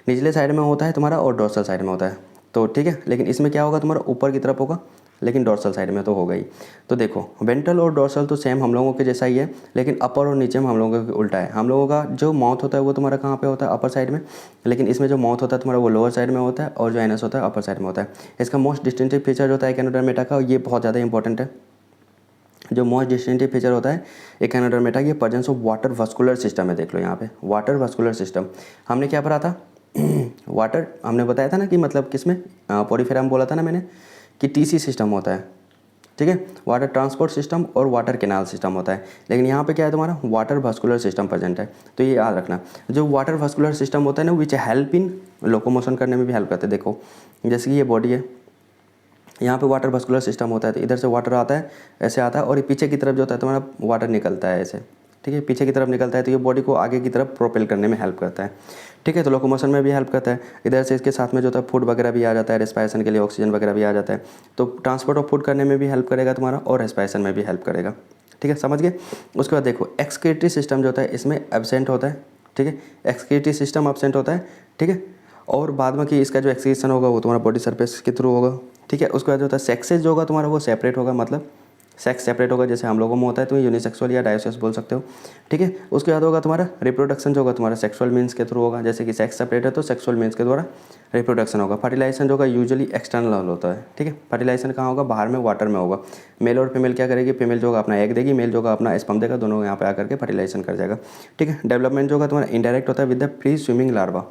निचले साइड में होता है तुम्हारा और डोर्सल साइड में होता है, तो ठीक है। लेकिन इसमें क्या होगा तुम्हारा, ऊपर की तरफ होगा, लेकिन डोर्सल साइड में तो होगा ही। तो देखो वेंट्रल और डोर्सल तो सेम हम लोगों के जैसा ही है, लेकिन अपर और नीचे में हम लोगों का उल्टा है। हम लोगों का जो माउथ होता है वो तुम्हारा कहाँ पे होता है, अपर साइड में, लेकिन इसमें जो माउथ होता है तुम्हारा वो लोअर साइड में होता है, और जो एनएस होता है अपर साइड में होता है। इसका मोस्ट डिस्टिंक्टिव फीचर जो होता है इकोनोडर्मेटा का, ये बहुत ज़्यादा इंपॉर्टेंट है। जो मोस्ट डिस्टिंक्टिव फीचर होता है इकोनोडर्मेटा, ये presence of water vascular system है। देख लो यहाँ पे वाटर वास्कुलर सिस्टम, हमने क्या पढ़ा था वाटर, हमने बताया था ना कि मतलब किसमें, पोरीफेरा में बोला था ना मैंने कि टीसी सिस्टम होता है, ठीक है। वाटर ट्रांसपोर्ट सिस्टम और वाटर कैनाल सिस्टम होता है, लेकिन यहाँ पे क्या है तुम्हारा, वाटर वास्कुलर सिस्टम प्रेजेंट है। तो ये याद रखना, जो वाटर वास्कुलर सिस्टम होता है ना, विच हेल्प इन लोकोमोशन करने में भी हेल्प करते हैं। देखो जैसे कि ये बॉडी है, यहाँ पे वाटर वास्कुलर सिस्टम होता है, तो इधर से वाटर आता है, ऐसे आता है, और पीछे की तरफ जो होता है तुम्हारा वाटर निकलता है ऐसे, ठीक है, पीछे की तरफ निकलता है। तो ये बॉडी को आगे की तरफ प्रोपेल करने में हेल्प करता है, ठीक है। तो लोकोमोशन में भी हेल्प करता है। इधर से इसके साथ में जो होता है फूड वगैरह भी आ जाता है, रेस्पिरेशन के लिए ऑक्सीजन वगैरह भी आ जाता है। तो ट्रांसपोर्ट ऑफ फूड करने में भी हेल्प करेगा तुम्हारा, और रेस्पिरेशन में भी हेल्प करेगा, ठीक है, समझ गए। उसके बाद देखो एक्सक्रीटरी सिस्टम जो होता है इसमें एब्सेंट होता है, ठीक है, एक्सक्रीटरी सिस्टम एब्सेंट होता है, ठीक है। और बाद में कि इसका जो एक्सक्रीशन होगा वो तुम्हारा बॉडी सरफेस के थ्रू होगा, ठीक है। उसके बाद जो होता है सेक्सेस जो होगा तुम्हारा वो सेपरेट होगा, मतलब सेक्स सेपरेट होगा, जैसे हम लोगों में होता है, तो यूनिसेक्सुअल या डायोसेक्स बोल सकते हो, ठीक है। उसके बाद होगा तुम्हारा रिप्रोडक्शन जो होगा तुम्हारा सेक्सुअल मीन्स के थ्रू होगा, जैसे कि सेक्स सेपरेट है तो सेक्सुअल मीन्स के द्वारा रिप्रोडक्शन होगा। फर्टिलाइजेशन जो होगा यूजुअली एक्सटर्नल होता है, ठीक है। फर्टिलाइजेशन कहाँ होगा, बाहर में वाटर में होगा। मेल और फीमेल क्या करेगी, फीमेल जो होगा अपना एग देगी, मेल जो होगा अपना स्पर्म देगा, दोनों यहाँ पे आकर के फर्टिलाइजेशन कर जाएगा, ठीक है। डेवलपमेंट जो होगा तुम्हारा इंडायरेक्ट होता है with the free swimming larva.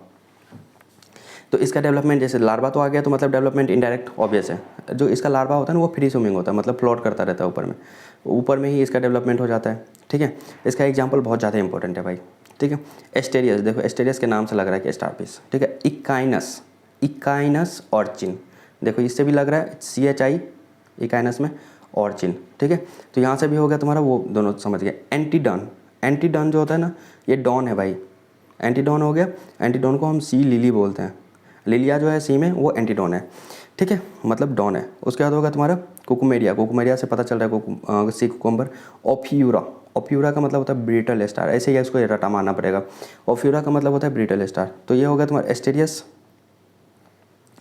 तो इसका डेवलपमेंट, जैसे लार्वा तो आ गया तो मतलब डेवलपमेंट इनडायरेक्ट ऑब्वियस है। जो इसका लार्वा होता है ना वो फ्री स्विमिंग होता है, मतलब फ्लोट करता रहता है ऊपर में ही इसका डेवलपमेंट हो जाता है, ठीक है। इसका एग्जांपल बहुत ज़्यादा इंपॉर्टेंट है भाई, ठीक है। एस्टेरियस, देखो एस्टेरियस के नाम से लग रहा है कि स्टारफिश, ठीक है। इकाइनस ऑर्चिन, देखो इससे भी लग रहा है CHI इकाइनस में ऑर्चिन, ठीक है। तो यहाँ से भी हो गया तुम्हारा, वो दोनों समझ गए। एंटीडॉन, एंटीडॉन जो होता है ना, ये डॉन है भाई, एंटीडॉन हो गया। एंटीडॉन को हम सी लिली बोलते हैं, लिलिया जो है सी में वो एंटीडॉन है, ठीक है, मतलब डॉन है। उसके बाद होगा तुम्हारा कुकुमेरिया, कुकुमेरिया से पता चल रहा है सी कुकुम्बर। ओफ्यूरा, ओफ्यूरा का मतलब होता है ब्रिटल स्टार, ऐसे ही इसको रटा मारना पड़ेगा। ओफ्यूरा का मतलब होता है ब्रिटल स्टार। तो ये हो गया तुम्हारा एस्टेरियस,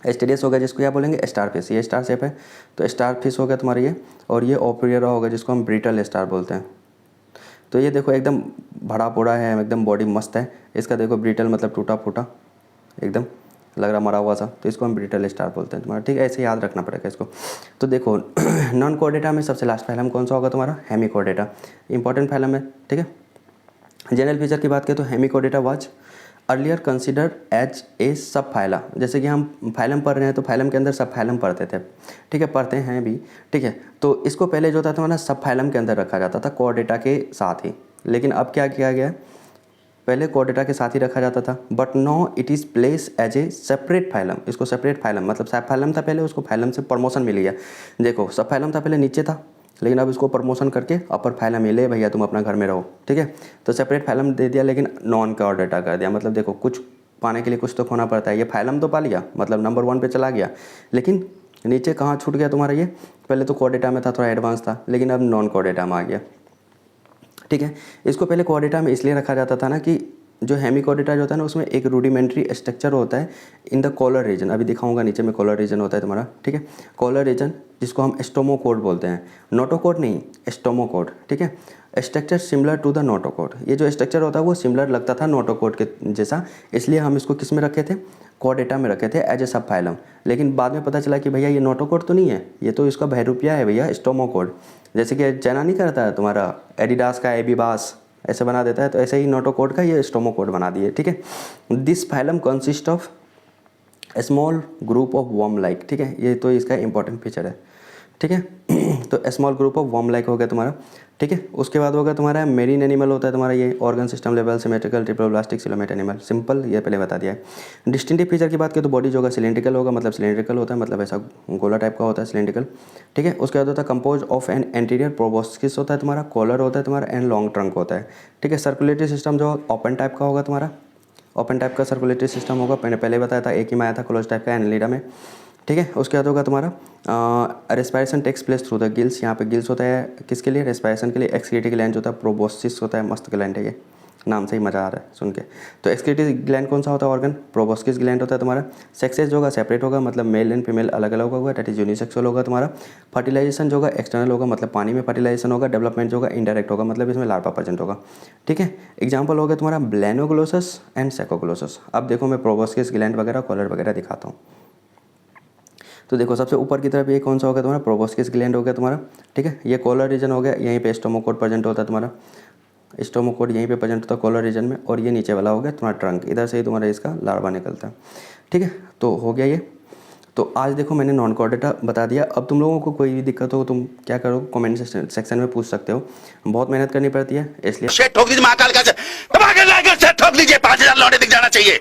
एस्टेरियस हो गया जिसको क्या बोलेंगे स्टार फिश, ये स्टार शेप है तो स्टार फिश हो गया तुम्हारा ये। और ये ओफ्यूरा होगा जिसको हम ब्रिटल स्टार बोलते हैं। तो ये देखो एकदम भड़ा पोड़ा है, एकदम बॉडी मस्त है इसका, देखो ब्रिटल मतलब टूटा फूटा एकदम लग रहा मरा हुआ सा, तो इसको हम ब्रिटल स्टार बोलते हैं तुम्हारा, ठीक है। ऐसे याद रखना पड़ेगा इसको। तो देखो नॉन कोर्डेटा में सबसे लास्ट फाइलम कौन सा होगा तुम्हारा, हेमिकोर्डेटा, इंपॉर्टेंट फाइलम है, ठीक है। जनरल फीचर की बात करें तो hemichordata was earlier considered as a sub phyla, जैसे कि हम फाइलम पढ़ रहे हैं तो फाइलम के अंदर सब फाइलम पढ़ते थे, ठीक है, पढ़ते हैं भी, ठीक है। तो इसको पहले जो था ना सब फाइलम के अंदर रखा जाता था कोर्डेटा के साथ ही, लेकिन अब क्या किया गया, पहले कोर्डेटा के साथ ही रखा जाता था, but no it is place as a separate phylum. इसको सेपरेट फाइलम मतलब सब फाइलम था पहले, उसको फाइलम से प्रमोशन मिल गया। देखो सब फाइलम था पहले नीचे था, लेकिन अब इसको प्रमोशन करके अपर फाइलम मिले, भैया तुम अपना घर में रहो, ठीक है। तो सेपरेट फाइलम दे दिया, लेकिन नॉन कोर्डेटा कर दिया। मतलब देखो कुछ पाने के लिए कुछ तो खोना पड़ता है। ये फाइलम तो पा लिया, मतलब नंबर 1 पे चला गया, लेकिन नीचे कहाँ छूट गया तुम्हारा ये, पहले तो कोर्डेटा में था, थोड़ा एडवांस था, लेकिन अब नॉन कोर्डेटा में आ गया, ठीक है। इसको पहले कोर्डेटा में इसलिए रखा जाता था ना कि जो हेमिकोर्डेटा जो होता है ना उसमें एक रूडिमेंट्री स्ट्रक्चर होता है इन द कॉलर रीजन, अभी दिखाऊंगा नीचे में कॉलर रीजन होता है तुम्हारा, ठीक है। कॉलर रीजन जिसको हम स्टोमोकोड बोलते हैं, नोटोकोड नहीं, स्टोमोकोड, ठीक है। Structure similar to the notochord, ये जो स्ट्रक्चर होता है वो सिमिलर लगता था नोटोकोड के जैसा, इसलिए हम इसको किस में रखे थे, कोर्डेटा में रखे थे एज ए सब फाइलम। लेकिन बाद में पता चला कि भैया ये नोटोकोड तो नहीं है, ये तो इसका बहरूपिया है भैया, स्टोमोकोड। जैसे कि चाइना नहीं करता है तुम्हारा एडिडास का एबीबास ऐसे बना देता है, तो ऐसे ही नोटोकोड का ये स्टोमोकोड बना दिए, ठीक है। This phylum consist of small group of worm like, ठीक है, ये तो इसका इंपॉर्टेंट फीचर है, ठीक है। तो small group of worm like हो गया तुम्हारा, ठीक है। उसके बाद होगा तुम्हारा मेरीन एनिमल होता है तुम्हारा ये, organ system level symmetrical triploblastic coelomate animal, simple, ये पहले बता दिया है। डिस्टिंक्टिव फीचर की बात करें तो बॉडी जो होगा सिलेंड्रिकल होगा, मतलब सिलेंड्रिकल होता है, मतलब ऐसा गोला टाइप का होता है सिलेंड्रिकल, ठीक है। उसके बाद होता है compose of an anterior proboscis होता है तुम्हारा, कॉलर होता है तुम्हारा, एंड लॉन्ग ट्रंक होता है, ठीक है। सर्कुलेटरी सिस्टम जो ओपन टाइप का होगा तुम्हारा, ओपन टाइप का सर्कुलेटरी सिस्टम होगा, मैंने पहले बताया था, एक ही में आया था क्लोज टाइप का एनालिडा में, ठीक है। उसके बाद होगा तुम्हारा respiration takes place through the gills, यहाँ पे गिल्स होता है किसके लिए, रेस्पायरेशन के लिए। एक्सक्रीटरी ग्लैंड होता है, प्रोबोस्किस होता है, मस्त ग्लैंड है ये, नाम से ही मज़ा आ रहा है सुन के। तो एक्सक्रीटरी ग्लैंड कौन सा होता है ऑर्गन, प्रोबोस्किस ग्लैंड होता है तुम्हारा। सेक्सेस जो होगा सेपरेट होगा, मतलब मेल एंड फीमेल अलग अलग होगा, डेट इज यूनिसेक्सुअल होगा तुम्हारा। फर्टिलाइजेशन जो होगा एक्सटर्नल होगा, मतलब पानी में फर्टिलाइजेशन होगा। डेवलपमेंट जो होगा इनडायरेक्ट होगा, मतलब इसमें लार्वा प्रेजेंट होगा, ठीक है। एग्जाम्पल होगा तुम्हारा ब्लैनोग्लोसस एंड सेकोग्लोसस। अब देखो मैं प्रोबोस्किस ग्लैंड वगैरह कॉलर वगैरह दिखाता हूँ। तो देखो सबसे ऊपर की तरफ ये कौन सा होगा तुम्हारा, प्रोबोस्किस ग्लैंड हो गया तुम्हारा, ठीक है। ये कॉलर रीजन हो गया, यहीं पे स्टोमोकोड प्रेजेंट होता है तुम्हारा, स्टोमोकोड यहीं पे प्रेजेंट होता है कॉलर रीजन में। और ये नीचे वाला हो गया तुम्हारा ट्रंक, इधर से ही तुम्हारा इसका लार्वा निकलता है, ठीक है। तो हो गया ये। तो आज देखो मैंने नॉन कोर्डेटा बता दिया। अब तुम लोगों को कोई भी दिक्कत हो तुम क्या करो, कमेंट सेक्शन में पूछ सकते हो, बहुत मेहनत करनी पड़ती है इसलिए। ठोक दीजिए महाकाल का, ठोक लीजिए, 5000 लौटे दिख जाना चाहिए।